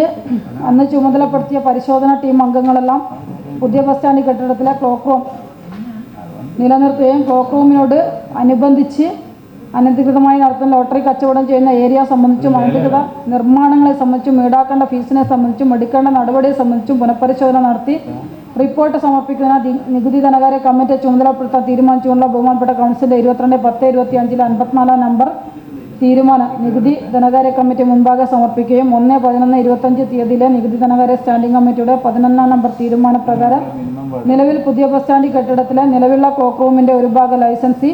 അന്ന് ചുമതലപ്പെടുത്തിയ പരിശോധന ടീം അംഗങ്ങളെല്ലാം പുതിയ ബസ് സ്റ്റാൻഡ് കെട്ടിടത്തിലെ ക്ലോക്ക് റൂം നിലനിർത്തുകയും ക്ലോക്ക് റൂമിനോട് അനുബന്ധിച്ച് അനധികൃതമായി നടത്തുന്ന ലോട്ടറി കച്ചവടം ചെയ്യുന്ന ഏരിയ സംബന്ധിച്ചും അനധികൃത നിർമ്മാണങ്ങളെ സംബന്ധിച്ചും ഈടാക്കേണ്ട ഫീസിനെ സംബന്ധിച്ചും എടുക്കേണ്ട നടപടിയെ സംബന്ധിച്ചും പുനഃപരിശോധന നടത്തി റിപ്പോർട്ട് സമർപ്പിക്കുന്നതിന് നികുതി ധനകാര്യ കമ്മിറ്റിയെ ചുമതലപ്പെടുത്താൻ തീരുമാനിച്ചുകൊണ്ടുള്ള ബഹുമാനപ്പെട്ട കൗൺസിലിന്റെ 22/10/25 54-ാം നമ്പർ തീരുമാനം നികുതി ധനകാര്യ കമ്മിറ്റി മുൻപാകെ സമർപ്പിക്കുകയും 1/11/25 തീയതിയിലെ നികുതി ധനകാര്യ സ്റ്റാൻഡിംഗ് കമ്മിറ്റിയുടെ 11-ാം നമ്പർ തീരുമാനപ്രകാരം നിലവിൽ പുതിയ ബസ് സ്റ്റാൻഡ് കെട്ടിടത്തിലെ നിലവിലുള്ള ക്ലോക്ക് റൂമിന്റെ ഒരു ഭാഗം ലൈസൻസി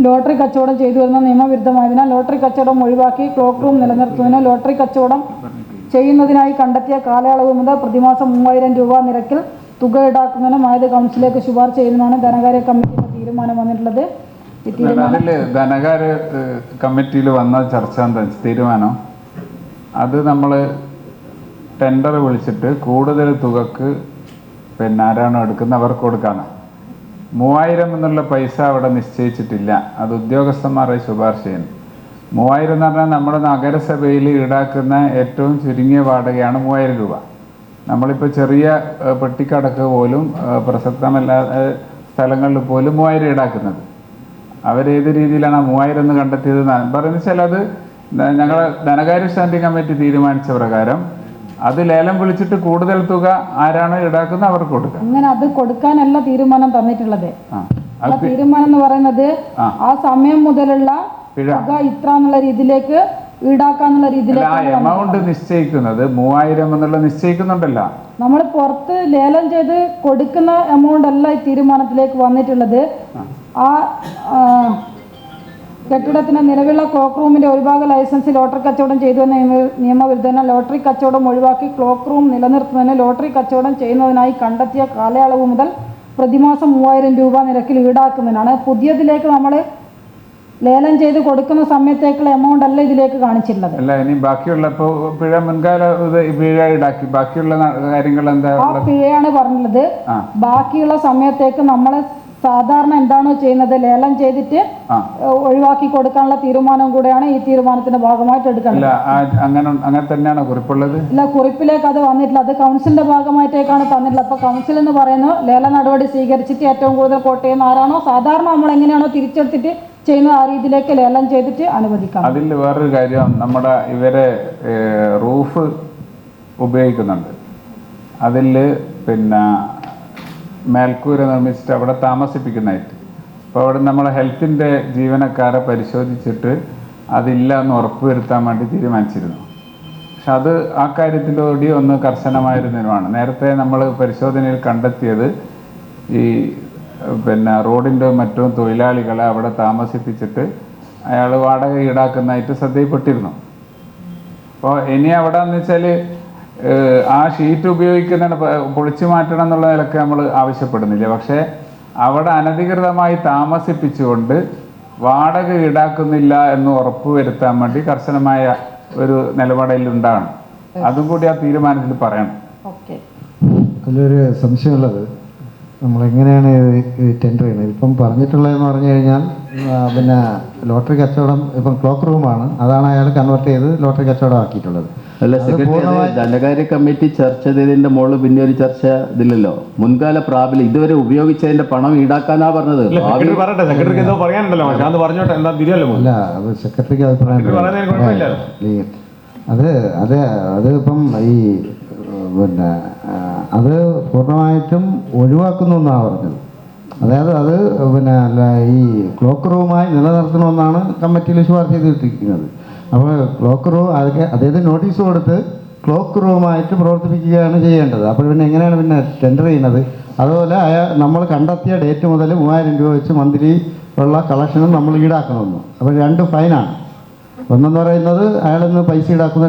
ലോട്ടറി കച്ചവടം ചെയ്തു വരുന്ന നിയമവിരുദ്ധമായതിനാൽ ലോട്ടറി കച്ചവടം ഒഴിവാക്കി ക്ലോക്ക് റൂം നിലനിർത്തുന്നതിന് ലോട്ടറി കച്ചവടം ചെയ്യുന്നതിനായി കണ്ടെത്തിയ കാലയളവ് മുതൽ പ്രതിമാസം 3000 രൂപ നിരക്കിൽ തുക ഈടാക്കുന്നതിനുമായത് കൗൺസിലേക്ക് ശുപാർശ ചെയ്യുന്നതാണ് ധനകാര്യ കമ്മിറ്റിയുടെ തീരുമാനം വന്നിട്ടുള്ളത്. അതിൽ ധനകാര്യ കമ്മിറ്റിയിൽ വന്ന ചർച്ച എന്താ തീരുമാനം? അത് നമ്മൾ ടെൻഡർ വിളിച്ചിട്ട് കൂടുതൽ തുകക്ക് ആരാണോ എടുക്കുന്നത് അവർക്ക് കൊടുക്കാണ്. 3000 എന്നുള്ള പൈസ അവിടെ നിശ്ചയിച്ചിട്ടില്ല, അത് ഉദ്യോഗസ്ഥന്മാരെ ശുപാർശ ചെയ്യുന്നു. 3000 എന്ന് പറഞ്ഞാൽ നമ്മുടെ നഗരസഭയിൽ ഈടാക്കുന്ന ഏറ്റവും ചുരുങ്ങിയ വാടകയാണ് 3000 രൂപ. നമ്മളിപ്പോൾ ചെറിയ പെട്ടിക്കടക്ക് പോലും പ്രസക്തമല്ലാത്ത സ്ഥലങ്ങളിൽ പോലും 3000 ഈടാക്കുന്നത്. അവരേത് രീതിയിലാണ് 3000 എന്ന് കണ്ടെത്തിയത് പറയുന്നത് വെച്ചാൽ അത് ഞങ്ങൾ ധനകാര്യ സ്റ്റാൻഡിംഗ് കമ്മിറ്റി തീരുമാനിച്ച പ്രകാരം അത് ലേലം വിളിച്ചിട്ട് കൂടുതൽ തുക ആരാണോ ഈടാക്കുന്നത് അവർക്ക് കൊടുക്കുക. അങ്ങനെ അത് കൊടുക്കാനല്ല തീരുമാനം തന്നിട്ടുള്ളത്. തീരുമാനം എന്ന് പറയുന്നത് ആ സമയം മുതലുള്ള തുക ഇത്ര എന്നുള്ള രീതിയിലേക്ക് ഈടാക്കാന്നുള്ള രീതിയിലേക്ക് എമൗണ്ട് നിശ്ചയിക്കുന്നത് 3000 എന്നുള്ള നിശ്ചയിക്കുന്നുണ്ടല്ലോ. നമ്മൾ പുറത്ത് ലേലം ചെയ്ത് കൊടുക്കുന്ന എമൗണ്ട് അല്ല ഈ തീരുമാനത്തിലേക്ക് വന്നിട്ടുള്ളത്. ആ കെട്ടിടത്തിന് നിലവിലുള്ള ക്ലോക്ക് റൂമിന്റെ ഒരു ഭാഗം ലൈസൻസ് ലോട്ടറി കച്ചവടം ചെയ്തുവെന്ന നിയമവിരുദ്ധന ലോട്ടറി കച്ചവടം ഒഴിവാക്കി ക്ലോക്ക് റൂം നിലനിർത്തുന്നതിന് ലോട്ടറി കച്ചവടം ചെയ്യുന്നതിനായി കണ്ടെത്തിയ കാലയളവ് മുതൽ പ്രതിമാസം 3000 രൂപ നിരക്കിൽ ഈടാക്കുന്നതിനാണ്. പുതിയതിലേക്ക് നമ്മൾ ലേലം ചെയ്ത് കൊടുക്കുന്ന സമയത്തേക്കുള്ള എമൗണ്ട് അല്ല ഇതിലേക്ക് കാണിച്ചിട്ടുള്ളത്. അല്ല, ഇനി ബാക്കിയുള്ള പിഴ മുൻകാല പിഴ ഈടാക്കി ബാക്കിയുള്ള കാര്യങ്ങൾ എന്താ? ആ പിഴയാണ് പറഞ്ഞിട്ടുള്ളത്. ബാക്കിയുള്ള സമയത്തേക്ക് നമ്മൾ സാധാരണ എന്താണോ ചെയ്യുന്നത് ലേലം ചെയ്തിട്ട് ഒഴിവാക്കി കൊടുക്കാനുള്ള തീരുമാനം കൂടെയാണ് ഈ തീരുമാനത്തിന്റെ ഭാഗമായിട്ട് എടുക്കേണ്ടത്. അങ്ങനെ തന്നെയാണ് കുറിപ്പുള്ളത്. ഇല്ല, കുറിപ്പിലേക്ക് അത് വന്നിട്ടില്ല. അത് കൗൺസിലിന്റെ ഭാഗമായിട്ടേക്കാണ് തന്നിട്ടുള്ളത്. അപ്പൊ കൗൺസിൽ എന്ന് പറയുന്നത് ലേല നടപടി സ്വീകരിച്ചിട്ട് ഏറ്റവും കൂടുതൽ കോട്ട് ചെയ്യുന്ന ആരാണോ സാധാരണ നമ്മൾ എങ്ങനെയാണോ തിരിച്ചെടുത്തിട്ട് ചെയ്യുന്ന ആ രീതിയിലേക്ക് ലേലം ചെയ്തിട്ട് അനുവദിക്കാം. അതിൽ വേറൊരു കാര്യം, നമ്മുടെ ഇവരെ റൂഫ് ഉപയോഗിക്കുന്നുണ്ട്. അതിൽ മേൽക്കൂര നിർമ്മിച്ചിട്ട് അവിടെ താമസിപ്പിക്കുന്നതായിട്ട് അപ്പോൾ അവിടെ നമ്മളെ ഹെൽത്തിൻ്റെ ജീവനക്കാരെ പരിശോധിച്ചിട്ട് അതില്ല എന്ന് ഉറപ്പുവരുത്താൻ വേണ്ടി തീരുമാനിച്ചിരുന്നു. പക്ഷെ അത് ആ കാര്യത്തിലൂടെ ഒന്ന് കർശനമായൊരു നിയമമാണ്. നേരത്തെ നമ്മൾ പരിശോധനയിൽ കണ്ടെത്തിയത് ഈ റോഡിൻ്റെ മറ്റും തൊഴിലാളികളെ അവിടെ താമസിപ്പിച്ചിട്ട് അയാൾ വാടക ഈടാക്കുന്നതായിട്ട് ശ്രദ്ധയിൽപ്പെട്ടിരുന്നു. അപ്പോൾ ഇനി അവിടെ എന്ന് വെച്ചാൽ ആ ഷീറ്റ് ഉപയോഗിക്കുന്നതിന് പൊളിച്ചു മാറ്റണം എന്നുള്ള നിലക്ക് നമ്മൾ ആവശ്യപ്പെടുന്നില്ല. പക്ഷേ അവിടെ അനധികൃതമായി താമസിപ്പിച്ചുകൊണ്ട് വാടക ഈടാക്കുന്നില്ല എന്ന് ഉറപ്പുവരുത്താൻ വേണ്ടി കർശനമായ ഒരു നിലപാടിലുണ്ടാകണം. അതും കൂടി ആ തീരുമാനത്തിൽ പറയണം. ഓക്കെ. അതിലൊരു സംശയമുള്ളത്, നമ്മളെങ്ങനെയാണ് ടെൻഡർ ചെയ്യുന്നത്? ഇപ്പം പറഞ്ഞിട്ടുള്ളതെന്ന് പറഞ്ഞു കഴിഞ്ഞാൽ പിന്നെ ലോട്ടറി കച്ചവടം ഇപ്പം ക്ലോക്ക് റൂമാണ്, അതാണ് അയാൾ കൺവേർട്ട് ചെയ്ത് ലോട്ടറി കച്ചവടം ആക്കിയിട്ടുള്ളത്. അല്ല സെക്രട്ടറി, ധനകാര്യ കമ്മിറ്റി ചർച്ച ചെയ്തതിന്റെ മുകളിൽ പിന്നെ ഒരു ചർച്ച ഇതില്ലല്ലോ. മുൻകാല പ്രാബല്യം ഇതുവരെ ഉപയോഗിച്ചതിന്റെ പണം ഈടാക്കാനാ പറഞ്ഞത്. സെക്രട്ടറിക്ക് എന്തോ പറയാനുണ്ടല്ലോ, അത് പറഞ്ഞോട്ടെ, എന്താ തിരിയല്ലോ. അല്ല, അത് സെക്രട്ടറിക്ക് അഭിപ്രായം അത് ഇപ്പം ഈ അത് പൂർണ്ണമായിട്ടും ഒഴിവാക്കുന്നു എന്നാണ് പറഞ്ഞത്. അതായത് അത് ഈ ക്ലോക്ക് റൂമായി നിലനിർത്തണമെന്നാണ് കമ്മിറ്റിയിൽ ശുപാർശ ചെയ്തിട്ടിരിക്കുന്നത്. അപ്പോൾ ക്ലോക്ക് റൂം അദ്ദേഹത്തിന് നോട്ടീസ് കൊടുത്ത് ക്ലോക്ക് റൂമായിട്ട് പ്രവർത്തിപ്പിക്കുകയാണ് ചെയ്യേണ്ടത്. അപ്പോൾ എങ്ങനെയാണ് ടെൻഡർ ചെയ്യുന്നത്? അതുപോലെ നമ്മൾ കണ്ടെത്തിയ ഡേറ്റ് മുതൽ 3000 രൂപ വെച്ച് മന്ത്ലി ഉള്ള കളക്ഷനും നമ്മൾ ഈടാക്കണമെന്ന്. അപ്പോൾ 2 ഫൈനാണ്. ഒന്നെന്ന് പറയുന്നത് അയാളിന്ന് പൈസ ഈടാക്കുന്ന,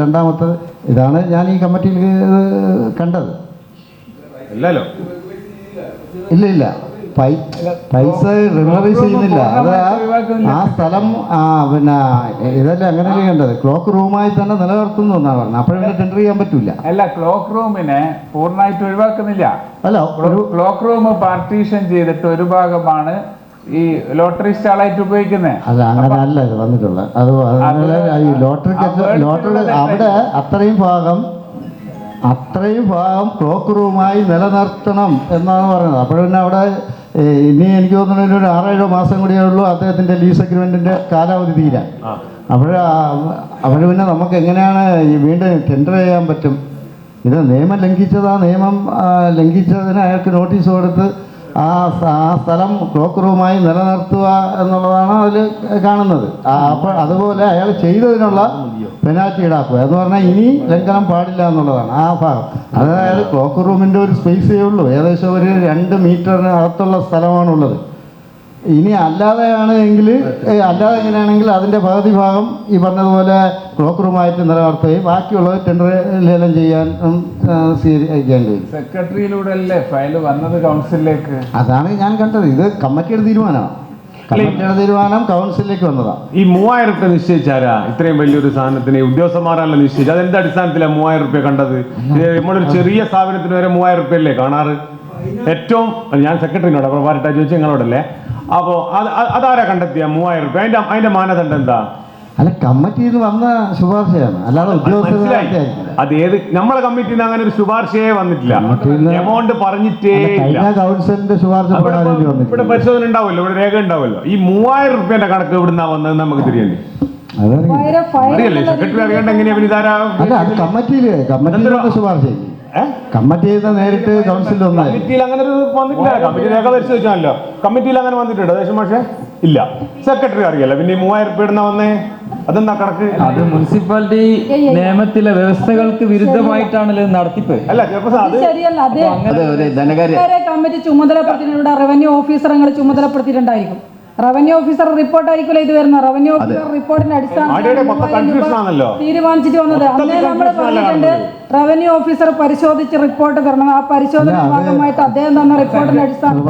രണ്ടാമത്തെ ഇതാണ് ഞാൻ ഈ കമ്മിറ്റിയിൽ കണ്ടത്. ഇല്ല, പൈസ റിനോവേറ്റ് ചെയ്യുന്നില്ല. അത് ആ സ്ഥലം ഇതല്ലേ അങ്ങനെ ചെയ്യേണ്ടത്, ക്ലോക്ക് റൂമായി തന്നെ നിലനിർത്തുന്നു എന്നാണ് പറഞ്ഞത്. അപ്പോഴേ ടെൻഡർ ചെയ്യാൻ പറ്റൂല. അല്ല, ക്ലോക്ക് റൂമിനെ പൂർണ്ണമായിട്ട് ഒഴിവാക്കുന്നില്ല. അല്ല, ക്ലോക്ക് റൂം പാർട്ടീഷൻ ചെയ്തിട്ട് ഒരു ഭാഗമാണ് ഈ ലോട്ടറി സ്റ്റാളായിട്ട് ഉപയോഗിക്കുന്നത്. അല്ല, അങ്ങനെ അല്ല ഇത് വന്നിട്ടുള്ളത്. ഈ ലോട്ടറി അവിടെ അത്രയും ഭാഗം ക്ലോക്ക് റൂമായി നിലനിർത്തണം എന്നാണ് പറയുന്നത്. അപ്പോഴന്നെ അവിടെ ഇനി എനിക്ക് തോന്നുന്നു ഒരു 6-7 മാസം കൂടിയേ ഉള്ളൂ അദ്ദേഹത്തിൻ്റെ ലീസ് അഗ്രിമെൻറ്റിൻ്റെ കാലാവധി തീരാൻ. അപ്പോൾ നമുക്ക് എങ്ങനെയാണ് വീണ്ടും ടെൻഡർ ചെയ്യാൻ പറ്റും? ഇത് നിയമം ലംഘിച്ചതാ, നിയമം ലംഘിച്ചതിന് അയാൾക്ക് നോട്ടീസ് കൊടുത്ത് ആ സ്ഥലം ക്ലോക്ക് റൂമായി നിലനിർത്തുക എന്നുള്ളതാണ് അതിൽ കാണുന്നത്. അപ്പോൾ അതുപോലെ അയാൾ ചെയ്തതിനുള്ള പെനാൽറ്റി ഈടാക്കുക എന്ന് പറഞ്ഞാൽ ഇനി ലംഘനം പാടില്ല എന്നുള്ളതാണ് ആ ഭാഗം. അതായത് ക്ലോക്ക് റൂമിൻ്റെ ഒരു സ്പേസേ ഉള്ളൂ, ഏകദേശം ഒരു 2 മീറ്ററിന് അകത്തുള്ള സ്ഥലമാണുള്ളത്. ഇനി അല്ലാതെ എങ്ങനെയാണെങ്കിൽ അതിൻ്റെ പകുതി ഭാഗം ഈ പറഞ്ഞതുപോലെ ക്ലോക്ക് റൂമായിട്ട് നിലനിർത്തുകയും ബാക്കിയുള്ളത് ടെൻഡർ ലേലം ചെയ്യാൻ സ്വീകരിക്കേണ്ടി വരും. സെക്രട്ടറിയിലൂടെ അല്ലേ ഫയൽ വന്നത് കൗൺസിലിലേക്ക്? അതാണ് ഞാൻ കണ്ടത്. ഇത് കമ്മിറ്റിയുടെ തീരുമാനമാണ്. കമ്മിറ്റിയുടെ തീരുമാനം കൗൺസിലിലേക്ക് വന്നതാണ്. ഈ 3000 രൂപ നിശ്ചയിച്ചാരാ? ഇത്രയും വലിയൊരു സാധനത്തിന് ഉദ്യോഗസ്ഥന്മാരല്ല നിശ്ചയിച്ചത്. അതെന്ത് അടിസ്ഥാനത്തിലാണ് 3000 രൂപ കണ്ടത്? നമ്മളൊരു ചെറിയ സ്ഥാപനത്തിന് വരെ 3000 രൂപ അല്ലേ കാണാറ്? ഏറ്റവും ഞാൻ സെക്രട്ടറിനോട് പ്രഭാരിട്ടാ ചോദിച്ചു, നിങ്ങളോടല്ലേ? അപ്പോൾ അതാരാ കണ്ടെത്തിയ 3000 രൂപ? അതിന്റെ മാനദണ്ഡം എന്താ? അല്ല, കമ്മിറ്റിയിൽ നിന്ന് വന്ന ശുപാർശയാണ്, അല്ലാതെ അത് ഏത് നമ്മളെ കമ്മിറ്റിയിൽ നിന്ന് അങ്ങനെ ഒരു ശുപാർശയെ വന്നിട്ടില്ല. എമൗണ്ട് പറഞ്ഞിട്ടേ കൗൺസിലിന്റെ ശുപാർശ ഇവിടെ പരിശോധന ഉണ്ടാവുമല്ലോ, ഇവിടെ രേഖ ഉണ്ടാവുമല്ലോ. ഈ 3000 രൂപയുടെ കണക്ക് ഇവിടുന്നാ വന്നത് നമുക്ക് തിരിയണ്ടേ? അറിയല്ലേ സെക്രട്ടറി അറിയേണ്ട എങ്ങനെയാ? അല്ല, അത് കമ്മിറ്റിയിൽ ശുപാർശ കമ്മിറ്റി ചെയ്ത നേരിട്ട് കൗൺസിലിൽ വന്നാൽ കമ്മിറ്റിയിൽ അങ്ങനെ ഒരു വന്നിട്ടില്ല. കമ്മിറ്റി രേഖ പരിശോധിച്ചാണല്ലോ. കമ്മിറ്റിയിൽ അങ്ങനെ വന്നിട്ടുണ്ട് ദേശം, പക്ഷേ ഇല്ല. സെക്രട്ടറി അറിയല്ല. പിന്നെ 3000 രൂപ ഇടുന്ന വന്നേ, അതെന്താ കണക്ക്? അത് മുനിസിപ്പാലിറ്റി നിയമത്തിലെ വ്യവസ്ഥകൾക്ക് വിരുദ്ധമായിട്ടാണല്ലോ നടത്തിപ്പ്. അല്ല, ചിലപ്പോൾ അത് ശരിയല്ല. ധനകാര്യ കമ്മിറ്റി ചുമതലപ്പെടുത്തിയിട്ടുണ്ട്. റവന്യൂ ഓഫീസറുകൾ ചുമതലപ്പെടുത്തിയിട്ടുണ്ടായിരിക്കും. റവന്യൂ ഓഫീസർ റിപ്പോർട്ട് ആയിരിക്കില്ല ഇത് വരുന്ന. റവന്യൂ ഓഫീസർ റിപ്പോർട്ടിന്റെ അടിസ്ഥാനത്തിൽ തീരുമാനിച്ചിട്ട് വന്നത്. അന്നേ നമ്മൾ പറഞ്ഞിട്ടുണ്ട് റവന്യൂ ഓഫീസർ പരിശോധിച്ച് റിപ്പോർട്ട് തരണം. ആ പരിശോധന ഭാഗമായിട്ട് അദ്ദേഹം തന്ന റിപ്പോർട്ടിന്റെ അടിസ്ഥാനത്തിൽ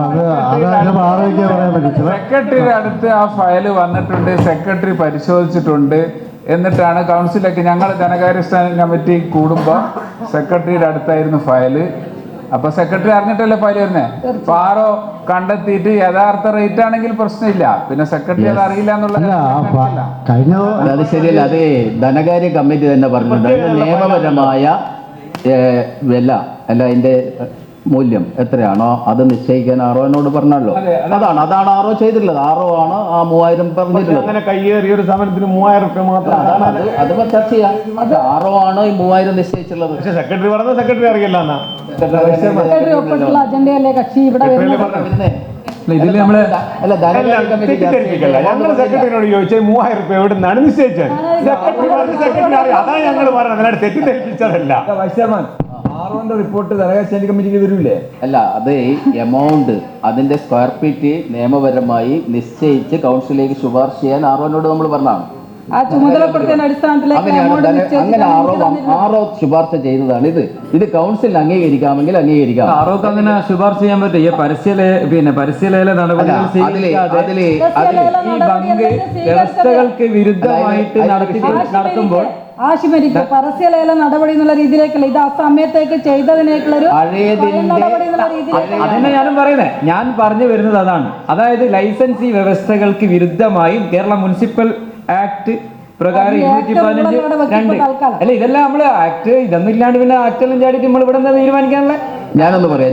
സെക്രട്ടറിയുടെ അടുത്ത് ആ ഫയൽ വന്നിട്ടുണ്ട്, സെക്രട്ടറി പരിശോധിച്ചിട്ടുണ്ട്. എന്നിട്ടാണ് കൗൺസിലൊക്കെ ഞങ്ങൾ ധനകാര്യ സ്റ്റാൻഡിംഗ് കമ്മിറ്റി കൂടുമ്പോൾ സെക്രട്ടറിയുടെ അടുത്തായിരുന്നു ഫയല്. അപ്പൊ സെക്രട്ടറി അറിഞ്ഞിട്ടല്ലേ ഫയൽ വരുന്നേ. അപ്പൊ ആരോ കണ്ടെത്തിയിട്ട് യഥാർത്ഥ റേറ്റ് ആണെങ്കിൽ പ്രശ്നമില്ല. പിന്നെ സെക്രട്ടറി അത് അറിയില്ല എന്നുള്ളത് അത് ശരിയല്ല. അതെ, ധനകാര്യ കമ്മിറ്റി തന്നെ പറഞ്ഞിട്ടുണ്ട് നിയമപരമായ വില അല്ല, അതിന്റെ മൂല്യം എത്രയാണോ അത് നിശ്ചയിക്കാൻ ആറോനോട് പറഞ്ഞല്ലോ. അതാണ് ആറോ ചെയ്തിട്ടുള്ളത്. ആറോ ആണ് ആ 3000 പറഞ്ഞിട്ടുള്ളത്. അങ്ങനെ കയ്യേറിയ ഒരു സമരത്തിന് 3000 രൂപ മാത്രം. അത് ചർച്ച ചെയ്യാം. ആറോ ആണ് ഈ 3000 നിശ്ചയിച്ചുള്ളത്. പക്ഷെ സെക്രട്ടറി പറഞ്ഞത് സെക്രട്ടറി അറിയില്ല. സെക്രട്ടറി ഒപ്പിട്ടുള്ള അജണ്ടയല്ലേ കക്ഷി ഇവിടെ വരുന്നത്. ഇതിൽ നമ്മള് അല്ല ധനകാര്യ കമ്മിറ്റി തെറ്റിദ്ധരിപ്പിക്കല്ല. ഞങ്ങൾ സെക്രട്ടറിനോട് ചോദിച്ചാൽ 3000 രൂപ എവിടെ നിന്നാണ് നിശ്ചയിച്ചത്. സെക്രട്ടറി അറിയാം, അതാണ് ഞങ്ങൾ പറഞ്ഞത്, അല്ലാണ്ട് തെറ്റിദ്ധരിപ്പിച്ചതല്ല. വൈസ് ആറോന്റെ റിപ്പോർട്ട് ധനകാര്യ സ്റ്റാൻഡിംഗ് കമ്മിറ്റിക്ക് വരൂലേ? അല്ല, അത് എമൗണ്ട് അതിന്റെ സ്ക്വയർ ഫീറ്റ് നിയമപരമായി നിശ്ചയിച്ച് കൗൺസിലിലേക്ക് ശുപാർശ ചെയ്യാൻ ആറോനോട് നമ്മൾ പറഞ്ഞതാണ്. ആ ചുമതലപ്പെടുത്തിയതിന്റെ അടിസ്ഥാനത്തിലേക്ക് അങ്ങനെ ആറോ ശുപാർശ ചെയ്തതാണ്. ഇത് കൗൺസിലിന് അംഗീകരിക്കാമെങ്കിൽ അംഗീകരിക്കാം. ആറോക്ക് അങ്ങനെ ശുപാർശ ചെയ്യാൻ പറ്റും. ഈ പരസ്യലേല നടപടികൾ ഈ ബങ്ക് വ്യവസ്ഥകൾക്ക് വിരുദ്ധമായിട്ട് നടത്തുമ്പോൾ ആശുപത്രിക്ക് പരസ്യലേല നടപടി എന്നുള്ള രീതിയിലേക്കല്ല, ഇത് ആ സമയത്തേക്ക് ചെയ്തതിനേക്കുള്ളൊരു നടപടി എന്നുള്ള രീതിയിലേക്ക് അതന്നെ ഞാനും പറയുന്നത്. ഞാൻ പറഞ്ഞു വരുന്നത് അതാണ്. അതായത് ലൈസൻസി വ്യവസ്ഥകൾക്ക് വിരുദ്ധമായും കേരള മുനിസിപ്പൽ ആക്ട് പ്രകാരം 215(2) അല്ല, ഇതെല്ലാം നമ്മള് ആക്ട് ഇതൊന്നും ഇല്ലാണ്ട് പിന്നെ ആക്ടെല്ലാം ചാടിയിട്ട് നമ്മൾ ഇവിടെ നിന്ന് തീരുമാനിക്കാനുള്ള ഞാനൊന്ന് പറയാം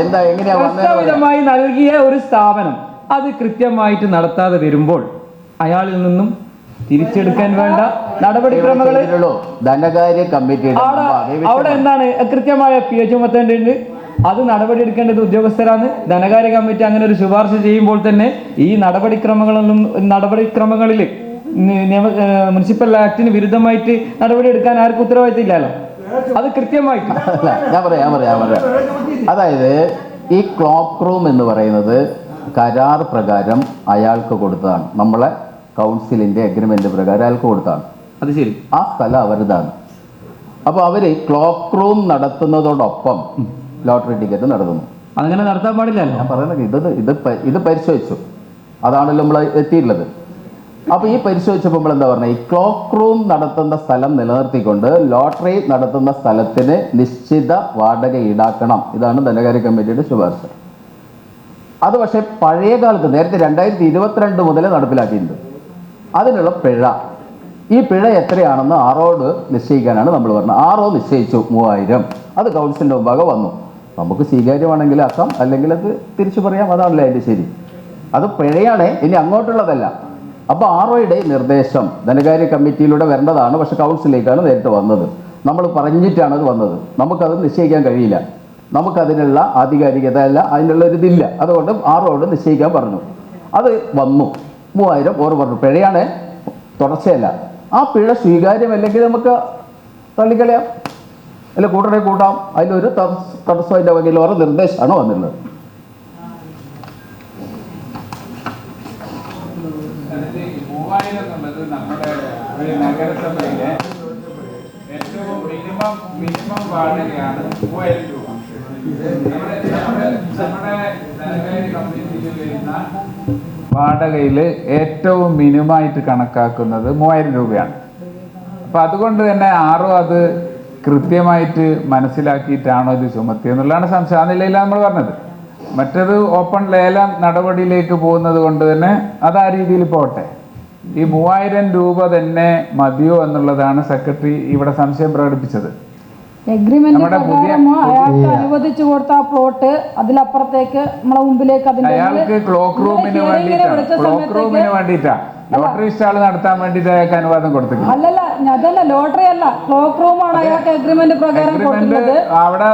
എന്താ എങ്ങനെയാ പ്രസ്താവിതമായി നൽകിയ ഒരു സ്ഥാപനം അത് കൃത്യമായിട്ട് നടത്താതെ വരുമ്പോൾ അയാളിൽ നിന്നും തിരിച്ചെടുക്കാൻ വേണ്ട നടപടിക്രമങ്ങൾ ധനകാര്യ കമ്മിറ്റിയുടെ അവിടെ എന്താണ് കൃത്യമായ PA ചുമത്തേണ്ടതുണ്ട്. അത് നടപടി എടുക്കേണ്ടത് ഉദ്യോഗസ്ഥരാണ്. ധനകാര്യ കമ്മിറ്റി അങ്ങനെ ഒരു ശുപാർശ ചെയ്യുമ്പോൾ തന്നെ ഈ നടപടിക്രമങ്ങളിൽ മുനിസിപ്പൽ ആക്ടിന് വിരുദ്ധമായിട്ട് നടപടി എടുക്കാൻ ആർക്കും ഉത്തരവാദിത്തമില്ലല്ലോ. അത് കൃത്യമായിട്ട് ഞാൻ പറയാം. അതായത് ഈ ക്ലോക്ക് റൂം എന്ന് പറയുന്നത് കരാർ പ്രകാരം അയാൾക്ക് കൊടുത്തതാണ്. നമ്മളെ കൗൺസിലിന്റെ അഗ്രിമെന്റ് പ്രകാരം അയാൾക്ക് കൊടുത്താണ്. അത് ശരി, ആ സ്ഥലം അവരുതാണ്. അപ്പോൾ അവര് ക്ലോക്ക് റൂം നടത്തുന്നതോടൊപ്പം ലോട്ടറി ടിക്കറ്റ് നടത്തുന്നു. അങ്ങനെ നടത്താൻ പാടില്ലല്ലോ. ഞാൻ പറയുന്നത് ഇത് പരിശോധിച്ചു, അതാണല്ലോ നമ്മൾ എത്തിയിട്ടുള്ളത്. അപ്പോൾ ഈ പരിശോധിച്ചപ്പോൾ നമ്മൾ എന്താ പറഞ്ഞത്, ഈ ക്ലോക്ക് റൂം നടത്തുന്ന സ്ഥലം നിലനിർത്തിക്കൊണ്ട് ലോട്ടറി നടത്തുന്ന സ്ഥലത്തിന് നിശ്ചിത വാടക ഈടാക്കണം. ഇതാണ് ധനകാര്യ കമ്മിറ്റിയുടെ ശുപാർശ. അത് പക്ഷേ പഴയ കാലത്ത് നേരത്തെ 2022 മുതൽ നടപ്പിലാക്കിയിട്ടുണ്ട്. അതിനുള്ള പിഴ, ഈ പിഴ എത്രയാണെന്ന് ആറോട് നിശ്ചയിക്കാനാണ് നമ്മൾ പറഞ്ഞത്. ആറോ നിശ്ചയിച്ചു 3000. അത് കൗൺസിലിൻ്റെ മുമ്പാകെ വന്നു. നമുക്ക് സ്വീകാര്യമാണെങ്കിൽ ആക്കാം, അല്ലെങ്കിൽ അത് തിരിച്ചു പറയാം. അതാണല്ലേ അതിൻ്റെ ശരി. അത് പിഴയാണ്, ഇനി അങ്ങോട്ടുള്ളതല്ല. അപ്പോൾ ആറോയുടെ നിർദ്ദേശം ധനകാര്യ കമ്മിറ്റിയിലൂടെ വരേണ്ടതാണ്, പക്ഷെ കൗൺസിലിലേക്കാണ് നേരിട്ട് വന്നത്. നമ്മൾ പറഞ്ഞിട്ടാണ് അത് വന്നത്. നമുക്കത് നിശ്ചയിക്കാൻ കഴിയില്ല, നമുക്കതിനുള്ള ആധികാരികത അല്ല, അതിനുള്ള ഒരു ഇതില്ല. അതുകൊണ്ട് ആറോട് നിശ്ചയിക്കാൻ പറഞ്ഞു. അത് വന്നു 3000. ഓർ പറഞ്ഞു പിഴയാണ്, തുടർച്ചയല്ല. ആ പിഴ സ്വീകാര്യമല്ലെങ്കിൽ നമുക്ക് തള്ളിക്കളയാം, അല്ല കൂട്ടണേ കൂട്ടാം. അതിലൊരു തടസ്സം അതിൻ്റെ വകയിൽ ഓരോ നിർദ്ദേശമാണ് വന്നിട്ടുള്ളത്. നമ്മുടെ നഗരസഭയിലെ ഏറ്റവും മിനിമം വാടകയാണ് 3000 രൂപ. നമ്മുടെ ധനകാര്യ കമ്മിറ്റിയിൽ വരുന്ന വാടകയിൽ ഏറ്റവും മിനിമമായിട്ട് കണക്കാക്കുന്നത് 3000 രൂപയാണ്. അപ്പം അതുകൊണ്ട് തന്നെ ആറോ അത് കൃത്യമായിട്ട് മനസ്സിലാക്കിയിട്ടാണോ ഇത് ചുമത്തിയെന്നുള്ളതാണ് സംശയം. ആ നിലയിലാണ് നമ്മൾ പറഞ്ഞത്. മറ്റത് ഓപ്പൺ ലേലം നടപടിയിലേക്ക് പോകുന്നത് കൊണ്ട് തന്നെ അത് ആ രീതിയിൽ പോട്ടെ. ഈ 3000 രൂപ തന്നെ മതിയോ എന്നുള്ളതാണ് സെക്രട്ടറി ഇവിടെ സംശയം പ്രകടിപ്പിച്ചത്. എഗ്രിമെന്റ് പ്രകാരമോ അയാൾക്ക് അനുവദിച്ചു കൊടുത്ത ആ പ്ലോട്ട് അതിലപ്പുറത്തേക്ക് നമ്മളെ മുമ്പിലേക്ക് അയാൾക്ക് ക്ലോക്ക് റൂമിന് വേണ്ടിയിട്ടാ ലോട്ടറി സ്റ്റാൾ നടത്താൻ വേണ്ടിയിട്ട് അയാൾക്ക് അനുവാദം കൊടുത്തില്ല. അല്ലല്ല, അതല്ല, ലോട്ടറി അല്ല, ക്ലോക്ക് റൂമാണ് അയാൾക്ക് എഗ്രിമെന്റ് പ്രകാരം കൊടുക്കുന്നത്. അവിടെ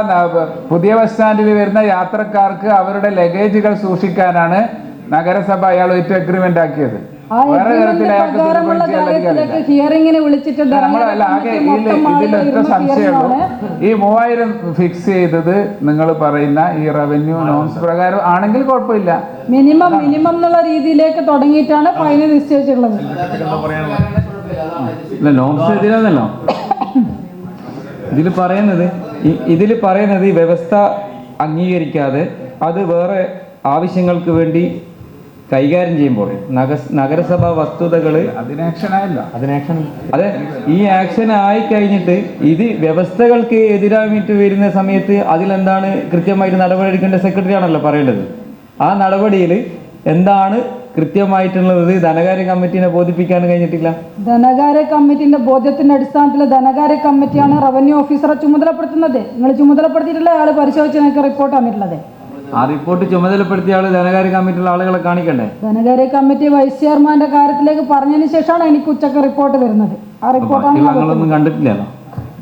പുതിയ ബസ് സ്റ്റാൻഡിൽ വരുന്ന യാത്രക്കാർക്ക് അവരുടെ ലഗേജുകൾ സൂക്ഷിക്കാനാണ് നഗരസഭ അയാളുമായിട്ട് എഗ്രിമെന്റ് ആക്കിയത്. ഹിയറിംഗിന് വിളിച്ചിട്ട് ഇതിലൊറ്റ സംശയമുള്ളൂ, ഈ 3000 ഫിക്സ് ചെയ്തത് നിങ്ങൾ പറയുന്ന ഈ റവന്യൂ നോംസ് പ്രകാരം ആണെങ്കിൽ കുഴപ്പമില്ല. മിനിമം എന്നുള്ള രീതിയിലേക്ക് തുടങ്ങിയിട്ടാണ് ഫൈന് നിശ്ചയിച്ചിട്ടുള്ളത്. നോംസ് എതിരാന്നല്ലോ ഇതിൽ പറയുന്നത് ഈ വ്യവസ്ഥ അംഗീകരിക്കാതെ അത് വേറെ ആവശ്യങ്ങൾക്ക് വേണ്ടി കൈകാര്യം ചെയ്യുമ്പോൾ നഗരസഭാ വസ്തുതകൾ അതെ ഈ ആക്ഷൻ ആയി കഴിഞ്ഞിട്ട് ഇത് വ്യവസ്ഥകൾക്ക് എതിരായിട്ട് വരുന്ന സമയത്ത് അതിലെന്താണ് കൃത്യമായിട്ട് നടപടി എടുക്കേണ്ട സെക്രട്ടറി ആണല്ലോ പറയേണ്ടത്. ആ നടപടിയിൽ എന്താണ് കൃത്യമായിട്ടുള്ളത് ധനകാര്യ കമ്മിറ്റിനെ ബോധിപ്പിക്കാൻ കഴിഞ്ഞിട്ടില്ല. ധനകാര്യ കമ്മിറ്റിന്റെ ബോധ്യത്തിന്റെ അടിസ്ഥാനത്തിൽ ധനകാര്യ കമ്മിറ്റിയാണ് റവന്യൂ ഓഫീസറെ ചുമതലപ്പെടുത്തുന്നത്. നിങ്ങൾ ചുമതലപ്പെടുത്തിയിട്ടില്ല, അയാൾ പരിശോധിച്ച് നിങ്ങൾക്ക് റിപ്പോർട്ട് വന്നിട്ടുള്ളത്. ആ റിപ്പോർട്ട് ചുമതലപ്പെടുത്തിയ ആള് ധനകാര്യ കമ്മിറ്റിയിലുള്ള ആളുകളെ കാണിക്കണ്ടേ? ധനകാര്യ കമ്മിറ്റി വൈസ് ചെയർമാന്റെ കാര്യത്തിലേക്ക് പറഞ്ഞതിന് ശേഷമാണ് എനിക്ക് ഉച്ചക്ക് റിപ്പോർട്ട് വരുന്നത്. ആ റിപ്പോർട്ടാണ് ഞങ്ങളൊന്നും കണ്ടിട്ടില്ലല്ലോ.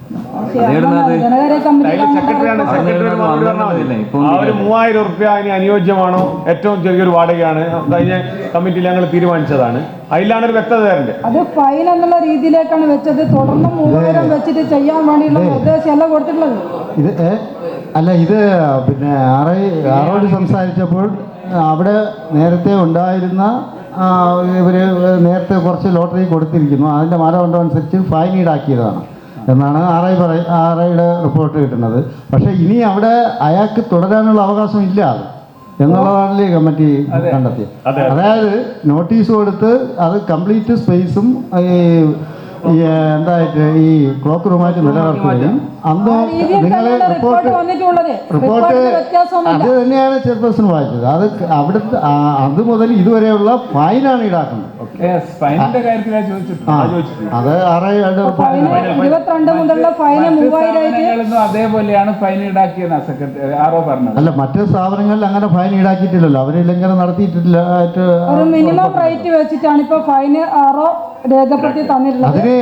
ധനകാര്യ കമ്മിറ്റി സെക്രട്ടറിയാണ് സെക്രട്ടറി മറുപടി പറഞ്ഞാൽ മതി. ആ ഒരു 3000 റുപ്യ അതിന് അനുയോജ്യമാണോ, ഏറ്റവും ചെറിയൊരു വാടകയാണ് കഴിഞ്ഞ കമ്മിറ്റിയിൽ ഞങ്ങൾ തീരുമാനിച്ചതാണ്, അതിലാണ് ഒരു വ്യക്തത തരേണ്ടത്. അത് ഫൈൻ എന്നുള്ള രീതിയിലേക്കാണ് വെച്ചത്. തുടർന്ന് 3000 വെച്ചിട്ട് ചെയ്യാൻ വേണ്ടിയുള്ള നിർദ്ദേശമല്ല കൊടുത്തിട്ടുള്ളത്. ഇത് അല്ല, ഇത് പിന്നെ ആറോട് സംസാരിച്ചപ്പോൾ അവിടെ നേരത്തെ ഉണ്ടായിരുന്ന ഇവർ നേരത്തെ കുറച്ച് ലോട്ടറി കൊടുത്തിരിക്കുന്നു, അതിൻ്റെ മാനദണ്ഡം അനുസരിച്ച് ഫൈൻ ഈടാക്കിയതാണ് എന്നാണ് ആർഐയുടെ റിപ്പോർട്ട് കിട്ടുന്നത്. പക്ഷേ ഇനി അവിടെ അയാൾക്ക് തുടരാനുള്ള അവകാശം ഇല്ല എന്നുള്ളതാണല്ലേ കമ്മിറ്റി കണ്ടെത്തിയത്. അതായത് നോട്ടീസ് കൊടുത്ത് അത് കംപ്ലീറ്റ് സ്പേസും എന്തായിട്ട് ഈ ക്ലോക്ക് റൂമായിട്ട് നിലനിർത്തുകയും അന്ന് നിങ്ങൾ റിപ്പോർട്ട് അത് തന്നെയാണ് ചെയർപേഴ്സൺ വായിച്ചത്. അത് അവിടുത്തെ അത് മുതൽ ഇതുവരെയുള്ള ഫൈനാണ് ഈടാക്കുന്നത്. അത് 22 മുതലുള്ള ഫൈന് 3000 അതേപോലെയാണ് ഫൈൻ ഈടാക്കിയെന്നാണ് സെക്രട്ടറി ആറോ പറഞ്ഞത്. അല്ല, മറ്റ് സ്ഥാപനങ്ങളിൽ അങ്ങനെ ഫൈൻ ഈടാക്കിയിട്ടില്ലല്ലോ, അവർ ലംഘനം നടത്തിയിട്ടില്ല. ഒരു മിനിമം റേറ്റ് വെച്ചിട്ടാണ് ഇപ്പൊ ഫൈന് ആറോ രേഖപ്പെടുത്തി തന്നിട്ടുള്ളത്. അതിന്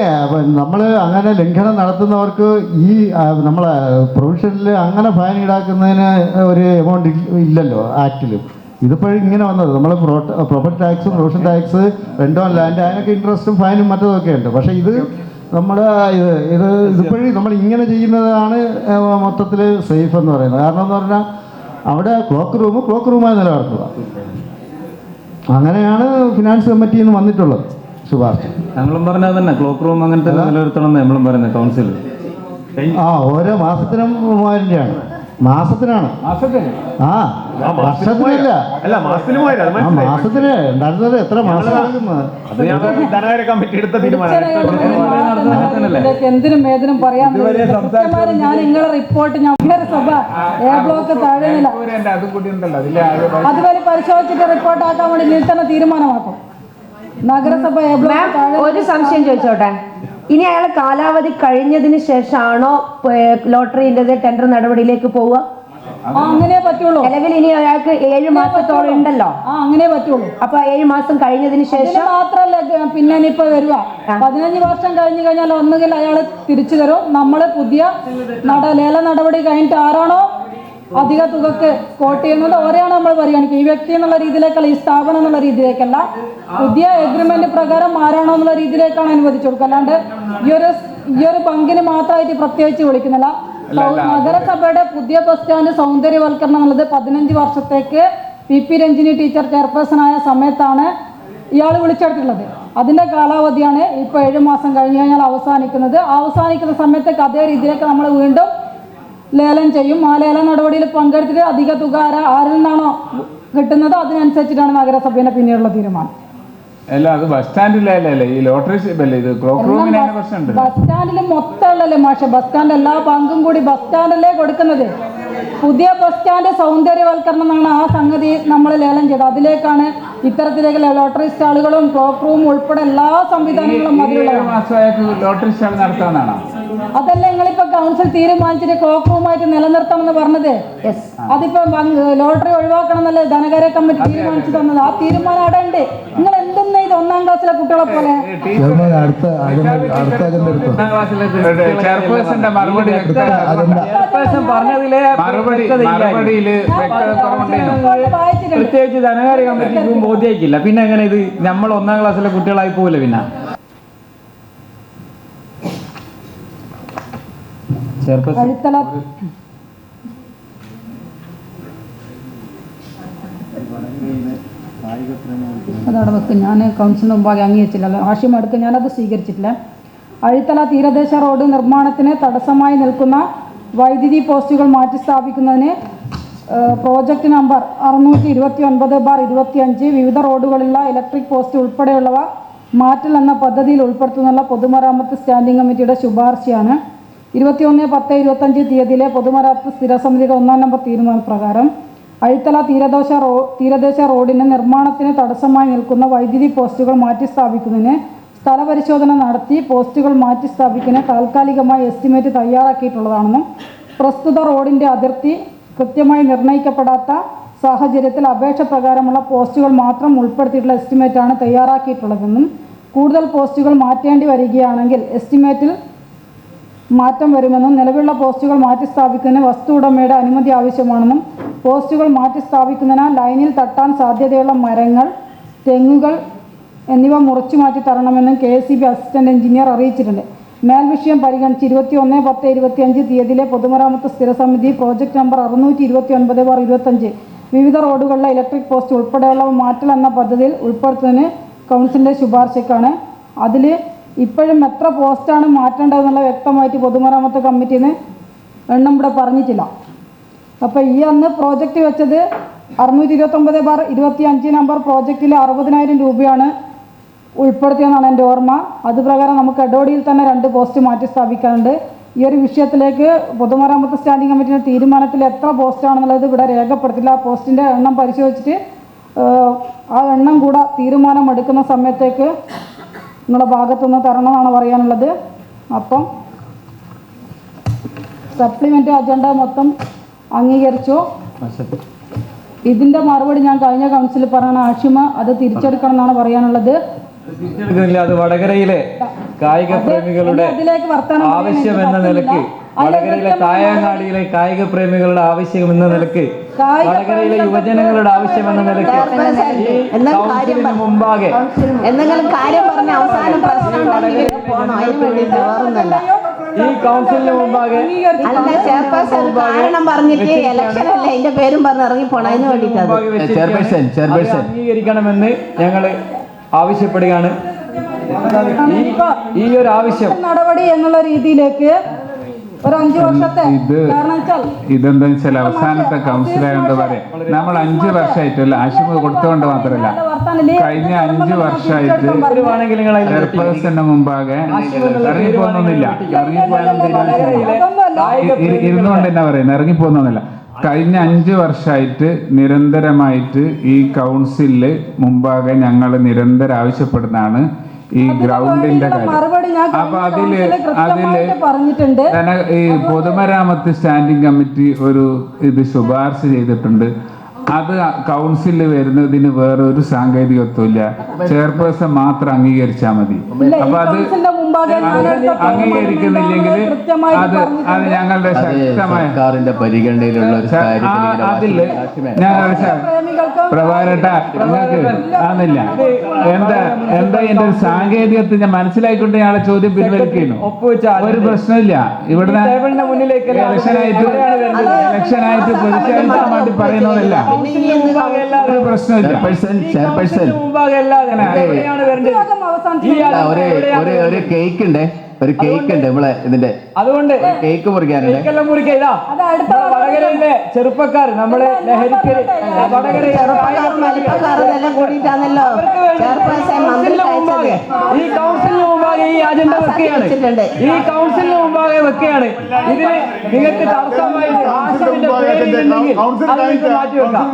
നമ്മൾ അങ്ങനെ ലംഘനം നടത്തുന്നവർക്ക് ഈ നമ്മളെ പ്രൊവിഷനിൽ അങ്ങനെ ഫൈൻ ഈടാക്കുന്നതിന് ഒരു എമൗണ്ട് ഇല്ലല്ലോ ആക്ടിൽ. ഇതിപ്പോഴും ഇങ്ങനെ വന്നത് നമ്മൾ property tax, provision tax, rent on land, അതിനൊക്കെ ഇൻട്രസ്റ്റും ഫൈനും മറ്റതൊക്കെ ഉണ്ട്. പക്ഷേ ഇത് നമ്മുടെ ഇതിപ്പോഴും നമ്മൾ ഇങ്ങനെ ചെയ്യുന്നതാണ് മൊത്തത്തിൽ സേഫ് എന്ന് പറയുന്നത്. കാരണം എന്ന് പറഞ്ഞാൽ അവിടെ ക്ലോക്ക് റൂമായി നിലനിർത്തുക. അങ്ങനെയാണ് ഫിനാൻസ് കമ്മിറ്റിയിൽ നിന്ന് വന്നിട്ടുള്ളത് ശുപാർശ. ഞങ്ങളും പറഞ്ഞത് തന്നെ ക്ലോക്ക് റൂം അങ്ങനത്തെ നിലനിർത്തണം എന്ന് നമ്മളും പറയുന്നത് കൗൺസിൽ. ഓരോ മാസത്തിനും 3000 രൂപയാണ്. മാസത്തിനാണ്, വർഷത്തിനല്ല. മാസത്തിന് ഉണ്ടായിരുന്നത് എത്ര മാസം ധനകാര്യ കമ്മിറ്റി എടുത്ത എന്തിനും ഏതിനും പറയാൻ ഞാൻ നിങ്ങളെ റിപ്പോർട്ട് നഗരസഭ എ ബ്ലോക്ക് താഴെയില്ല അതുപോലെ പരിശോധിച്ചിട്ട് റിപ്പോർട്ടാക്കാൻ വേണ്ടി നീ തന്നെ തീരുമാനമാക്കും. നഗരസഭ എ ബ്ലോക്ക്. ഒരു സംശയം ചോദിച്ചോട്ടെ, ഇനി അയാൾ കാലാവധി കഴിഞ്ഞതിന് ശേഷമാണോ ലോട്ടറിന്റെ ടെൻഡർ നടപടിയിലേക്ക് പോവുക? അങ്ങനെ പറ്റുള്ളൂ. നിലവിൽ ഇനി അയാൾക്ക് 7 മാസത്തോളം ഉണ്ടല്ലോ. അങ്ങനെ പറ്റുള്ളൂ. അപ്പൊ 7 മാസം കഴിഞ്ഞതിന് ശേഷം മാത്രല്ല പിന്നെ ഇനിയിപ്പോ വരുക 15 വർഷം കഴിഞ്ഞു കഴിഞ്ഞാൽ ഒന്നുകിൽ അയാൾ തിരിച്ചു തരും. നമ്മള് പുതിയ ലേല നടപടി കഴിഞ്ഞിട്ട് ആരാണോ അധിക തുകക്ക് കോട്ട് ചെയ്യുന്നത് ഓരെയാണ് നമ്മൾ പരിഗണിക്കുക. ഈ വ്യക്തി എന്നുള്ള രീതിയിലേക്കല്ല, ഈ സ്ഥാപനം എന്നുള്ള രീതിയിലേക്കല്ല, പുതിയ എഗ്രിമെന്റ് പ്രകാരം ആരാണോ എന്നുള്ള രീതിയിലേക്കാണ് അനുവദിച്ചു കൊടുക്കുക. അല്ലാണ്ട് ഈ ഒരു പങ്കിന് മാത്രമായിട്ട് പ്രത്യേകിച്ച് വിളിക്കുന്നില്ല. നഗരസഭയുടെ പുതിയ ബസ് സ്റ്റാൻഡ് സൗന്ദര്യവൽക്കരണം എന്നുള്ളത് 15 വർഷത്തേക്ക് PP രഞ്ജിനി ടീച്ചർ ചെയർപേഴ്സൺ ആയ സമയത്താണ് ഇയാൾ വിളിച്ചെടുത്തിട്ടുള്ളത്. അതിന്റെ കാലാവധിയാണ് ഇപ്പോൾ 7 മാസം കഴിഞ്ഞു കഴിഞ്ഞാൽ അവസാനിക്കുന്നത്. അവസാനിക്കുന്ന സമയത്തേക്ക് അതേ രീതിയിലേക്ക് നമ്മൾ വീണ്ടും ലേലം ചെയ്യും. ആ ലേല നടപടിയിൽ പങ്കെടുത്തിട്ട് അധിക തുക ആരിൽ നിന്നാണോ കിട്ടുന്നത് അതിനനുസരിച്ചിട്ടാണ് നഗരസഭയുടെ പിന്നീടുള്ള തീരുമാനം. അല്ല, അത് ബസ് സ്റ്റാൻഡിലല്ലേ ഈ ലോട്ടറി ഇത് ക്ലോക്ക് റൂമിന് പ്രശ്നമുണ്ട്. ബസ് സ്റ്റാൻഡിൽ മൊത്തമുള്ളല്ലേ മാഷെ, ബസ് സ്റ്റാൻഡ് എല്ലാ പങ്കും കൂടി ബസ് സ്റ്റാൻഡിലേ കൊടുക്കുന്നത്. പുതിയ ബസ് സ്റ്റാൻഡ് സൗന്ദര്യവൽക്കരണം എന്നാണ് ആ സംഗതി നമ്മൾ ലേലം ചെയ്തത്. അതിലേക്കാണ് ഇത്തരത്തിലേക്ക് ലോട്ടറി സ്റ്റാളുകളും ക്ലോക്ക് റൂമും ഉൾപ്പെടെ എല്ലാ സംവിധാനങ്ങളും ലോട്ടറി സ്റ്റാൾ നടത്താനാണോ? അതല്ല നിങ്ങളിപ്പോ കൗൺസിൽ തീരുമാനിച്ചിട്ട് ക്ലോക്ക് റൂമായിട്ട് നിലനിർത്തണം എന്ന് പറഞ്ഞത്. അതിപ്പോ ലോട്ടറി ഒഴിവാക്കണം എന്നല്ലേ ധനകാര്യ കമ്മിറ്റി തീരുമാനിച്ചു തന്നത്. ആ തീരുമാനം അവിടെ ഉണ്ട്. നിങ്ങൾ എന്തെന്നാ ഇത് 1ാം ക്ലാസ്സിലെ കുട്ടികളെ പോലെ ചെയർപേഴ്സന്റെ പ്രത്യേകിച്ച് ധനകാര്യ കമ്മിറ്റിക്കും ബോധ്യമായിക്കില്ല. പിന്നെ എങ്ങനെ ഇത് നമ്മൾ 1ാം ക്ലാസ്സിലെ കുട്ടികളായി പോകില്ല. പിന്നെ അതവിടെ വെക്കും. ഞാൻ കൗൺസിലിന് മുമ്പാകെ അംഗീകരിച്ചില്ലല്ലോ, ആവശ്യം എടുക്കും, ഞാനത് സ്വീകരിച്ചിട്ടില്ല. അഴിത്തല തീരദേശ റോഡ് നിർമ്മാണത്തിന് തടസ്സമായി നിൽക്കുന്ന വൈദ്യുതി പോസ്റ്റുകൾ മാറ്റി സ്ഥാപിക്കുന്നതിന് പ്രോജക്റ്റ് നമ്പർ 629/25 വിവിധ റോഡുകളിലുള്ള ഇലക്ട്രിക് പോസ്റ്റ് ഉൾപ്പെടെയുള്ളവ മാറ്റൽ എന്ന പദ്ധതിയിൽ ഉൾപ്പെടുത്തുന്നുള്ള പൊതുമരാമത്ത് സ്റ്റാൻഡിംഗ് കമ്മിറ്റിയുടെ ശുപാർശയാണ് 21/10/25 തീയതിയിലെ പൊതുമരാമത്ത് സ്ഥിരസമിതിയുടെ 1ാം നമ്പർ തീരുമാനപ്രകാരം അഴിത്തല തീരദേശ റോഡിന് നിർമ്മാണത്തിന് തടസ്സമായി നിൽക്കുന്ന വൈദ്യുതി പോസ്റ്റുകൾ മാറ്റി സ്ഥാപിക്കുന്നതിന് സ്ഥലപരിശോധന നടത്തി പോസ്റ്റുകൾ മാറ്റി സ്ഥാപിക്കുന്നതിന് താൽക്കാലികമായി എസ്റ്റിമേറ്റ് തയ്യാറാക്കിയിട്ടുള്ളതാണെന്നും പ്രസ്തുത റോഡിൻ്റെ അതിർത്തി കൃത്യമായി നിർണ്ണയിക്കപ്പെടാത്ത സാഹചര്യത്തിൽ അപേക്ഷ പ്രകാരമുള്ള പോസ്റ്റുകൾ മാത്രം ഉൾപ്പെടുത്തിയിട്ടുള്ള എസ്റ്റിമേറ്റാണ് തയ്യാറാക്കിയിട്ടുള്ളതെന്നും കൂടുതൽ പോസ്റ്റുകൾ മാറ്റേണ്ടി വരികയാണെങ്കിൽ എസ്റ്റിമേറ്റിൽ മാറ്റം വരുമെന്നും നിലവിലുള്ള പോസ്റ്റുകൾ മാറ്റി സ്ഥാപിക്കുന്നതിന് വസ്തു ഉടമയുടെ അനുമതി ആവശ്യമാണെന്നും പോസ്റ്റുകൾ മാറ്റി സ്ഥാപിക്കുന്നതിനാൽ ലൈനിൽ തട്ടാൻ സാധ്യതയുള്ള മരങ്ങൾ, തെങ്ങുകൾ എന്നിവ മുറിച്ചു മാറ്റി തരണമെന്നും KSEB അസിസ്റ്റന്റ് എഞ്ചിനീയർ അറിയിച്ചിട്ടുണ്ട്. മേൽവിഷയം പരിഗണിച്ച് 21/10/25 തീയതിയിലെ പൊതുമരാമത്ത് സ്ഥിരസമിതി പ്രോജക്റ്റ് നമ്പർ 629/25 വിവിധ റോഡുകളിലെ ഇലക്ട്രിക് പോസ്റ്റ് ഉൾപ്പെടെയുള്ളവ മാറ്റൽ എന്ന പദ്ധതിയിൽ ഉൾപ്പെടുത്തുന്നതിന് കൗൺസിലിൻ്റെ ശുപാർശയ്ക്കാണ്. അതിൽ ഇപ്പോഴും എത്ര പോസ്റ്റാണ് മാറ്റേണ്ടതെന്നുള്ള വ്യക്തമായിട്ട് പൊതുമരാമത്ത് കമ്മിറ്റിന്ന് എണ്ണം ഇവിടെ പറഞ്ഞിട്ടില്ല. അപ്പോൾ ഈ അന്ന് പ്രോജക്റ്റ് വെച്ചത് 629/25 നമ്പർ പ്രോജക്റ്റിൽ 60,000 രൂപയാണ് ഉൾപ്പെടുത്തിയെന്നാണ് എൻ്റെ ഓർമ്മ. അതുപ്രകാരം നമുക്ക് എടോടിയിൽ തന്നെ 2 പോസ്റ്റ് മാറ്റി സ്ഥാപിക്കാനുണ്ട്. ഈ ഒരു വിഷയത്തിലേക്ക് പൊതുമരാമത്ത് സ്റ്റാൻഡിംഗ് കമ്മിറ്റിയുടെ തീരുമാനത്തിൽ എത്ര പോസ്റ്റാണെന്നുള്ളത് ഇവിടെ രേഖപ്പെടുത്തില്ല. ആ പോസ്റ്റിൻ്റെ എണ്ണം പരിശോധിച്ചിട്ട് ആ എണ്ണം കൂടെ തീരുമാനമെടുക്കുന്ന സമയത്തേക്ക് നിങ്ങളുടെ ഭാഗത്തുനിന്ന് തരണമെന്നാണ് പറയാനുള്ളത്. അപ്പം സപ്ലിമെൻ്റ് അജണ്ട മൊത്തം അംഗീകരിച്ചു. ഇതിൻ്റെ മറുപടി ഞാൻ കഴിഞ്ഞ കൗൺസിലിൽ പറഞ്ഞ ആഷിമ അത് തിരിച്ചെടുക്കണം എന്നാണ് പറയാനുള്ളത്. അത് വടകരയിലെ കായിക പ്രേമികളുടെ ആവശ്യം എന്ന നിലയ്ക്ക്, വടകരയിലെ തായങ്ങാടിയിലെ കായിക പ്രേമികളുടെ ആവശ്യം എന്ന നിലയ്ക്ക്, വടകരയിലെ യുവജനങ്ങളുടെ ആവശ്യം എന്ന നിലയ്ക്ക് കൗൺസിലിന് മുമ്പാകെ എന്തെങ്കിലും കാര്യം പറഞ്ഞ അവസാനം പ്രശ്നം ഈ കൗൺസിലിന് മുമ്പാകെ കാരണം പറഞ്ഞിട്ട് ഇലക്ഷൻ അല്ല അതിന്റെ പേരും പറഞ്ഞ് ഇറങ്ങി പോണം. അതിന് വേണ്ടിയിട്ട് അംഗീകരിക്കണമെന്ന് ഞങ്ങൾ ആവശ്യപ്പെടുകയാണ്. ഈ ഒരു ആവശ്യം നടപടി എന്നുള്ള രീതിയിലേക്ക് ഒരു 5 വർഷത്തെ ഇതെന്താ വെച്ചാൽ അവസാനത്തെ കൗൺസിലായോണ്ട് പറയാം, നമ്മൾ 5 വർഷമായിട്ടല്ല ആശുപ കൊടുത്തുകൊണ്ട് മാത്രമല്ല, കഴിഞ്ഞ 5 വർഷമായിട്ട് ചെയർപേഴ്സന്റെ മുമ്പാകെ ഇറങ്ങിപ്പോന്നൊന്നുമില്ല. ഇരുന്നുകൊണ്ട് തന്നെ പറയുന്നത് ഇറങ്ങിപ്പോന്നൊന്നുമില്ല. കഴിഞ്ഞ 5 വർഷമായിട്ട് നിരന്തരമായിട്ട് ഈ കൗൺസിലില് മുമ്പാകെ ഞങ്ങൾ നിരന്തരം ആവശ്യപ്പെടുന്നതാണ് ഈ ഗ്രൗണ്ടിന്റെ കാര്യം. അപ്പൊ അതില് ഈ പൊതുമരാമത്ത് സ്റ്റാൻഡിംഗ് കമ്മിറ്റി ഒരു ഇത് ശുപാർശ ചെയ്തിട്ടുണ്ട്. അത് കൗൺസിലിൽ വരുന്നതിന് വേറെ ഒരു സാങ്കേതികത്വമില്ല, ചെയർപേഴ്സൺ മാത്രം അംഗീകരിച്ചാൽ മതി. അപ്പൊ അത് അംഗീകരിക്കുന്നില്ലെങ്കിൽ അത് ഞങ്ങളുടെ ശക്തമായ പരിഗണനയിലുള്ള ഒരു അതില് ഞങ്ങളുടെ പ്രഭാരട്ട നിങ്ങൾക്ക് ആന്നില്ല എന്താ എന്റെ ഒരു സാങ്കേതികത്വം ഞാൻ മനസ്സിലായിക്കൊണ്ട് ഞങ്ങളെ ചോദ്യം പിൻവലിക്കുന്നു. ഒരു പ്രശ്നമില്ല. ഇവിടുന്ന് ഇലക്ഷനായിട്ട് പ്രതിഷേധിക്കാൻ വേണ്ടി പറയുന്നതല്ല, ഒരു പ്രശ്നമില്ല. ഒരു കേക്ക് ഉണ്ട്, ഒരു കേക്ക് ഉണ്ട് നമ്മളെ ഇതിന്റെ, അതുകൊണ്ട് കേക്ക് മുറിക്കാനുണ്ട്. വടകരയിലെ ചെറുപ്പക്കാർ നമ്മളെ ലഹരിക്ക് ഈ കൗൺസിലിന് മുമ്പാകെ ഈ അജണ്ട വെക്കുകയാണ്. ഈ കൗൺസിലിന് മുമ്പാകെ വെക്കുകയാണ്. ഇതിന് നിങ്ങൾക്ക് തടസ്സമായി ആശുവിന്റെ പേരില്ലെങ്കിൽ മാറ്റിവെക്കാം.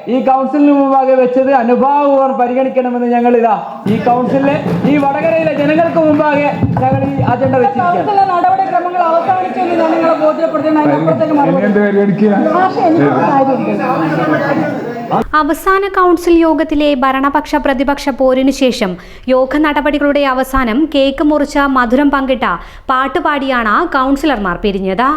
ഈ കൗൺസിലിന് മുമ്പാകെ വെച്ചത് അനുഭാവപൂർവ്വം പരിഗണിക്കണമെന്ന് ഞങ്ങൾ ഈ കൗൺസിലിലെ ഈ വടകരയിലെ ജനങ്ങൾക്ക് മുമ്പാകെ ഞങ്ങൾ ഈ അജണ്ട വെച്ചിരിക്കുകയാണ്. നടപടിക്രമങ്ങൾ അവസാനിച്ചു എന്ന് ഞാൻ നിങ്ങളെ അവസാന കൗൺസിൽ യോഗത്തിലെ ഭരണപക്ഷ പ്രതിപക്ഷ പോരിനു ശേഷം യോഗ നടപടികളുടെ അവസാനം കേക്ക് മുറിച്ച മധുരം പങ്കിട്ട പാട്ടുപാടിയാണ് കൗൺസിലർമാർ പിരിഞ്ഞത്.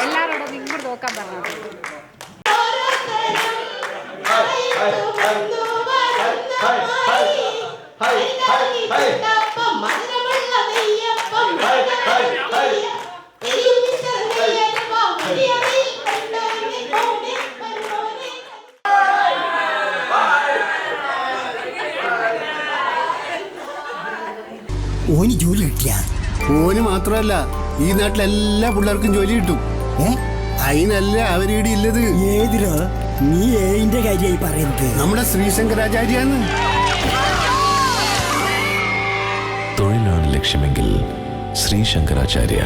എല്ലാരോടും ഇങ്ങോട്ട് നോക്കാൻ പറഞ്ഞു. ഓന് ജോലി കിട്ടില്ല. ഓന് മാത്രമല്ല ഈ നാട്ടിലെല്ലാ പിള്ളേർക്കും ജോലി കിട്ടും. അതിനല്ല അവരിവിടെ ഇല്ലത്. ഏതിരോ നീ ഏതിന്റെ കാര്യമായി പറയുന്നത്? നമ്മുടെ ശ്രീശങ്കരാചാര്യാണ്. തൊഴിലാണ് ലക്ഷ്യമെങ്കിൽ ശ്രീശങ്കരാചാര്യ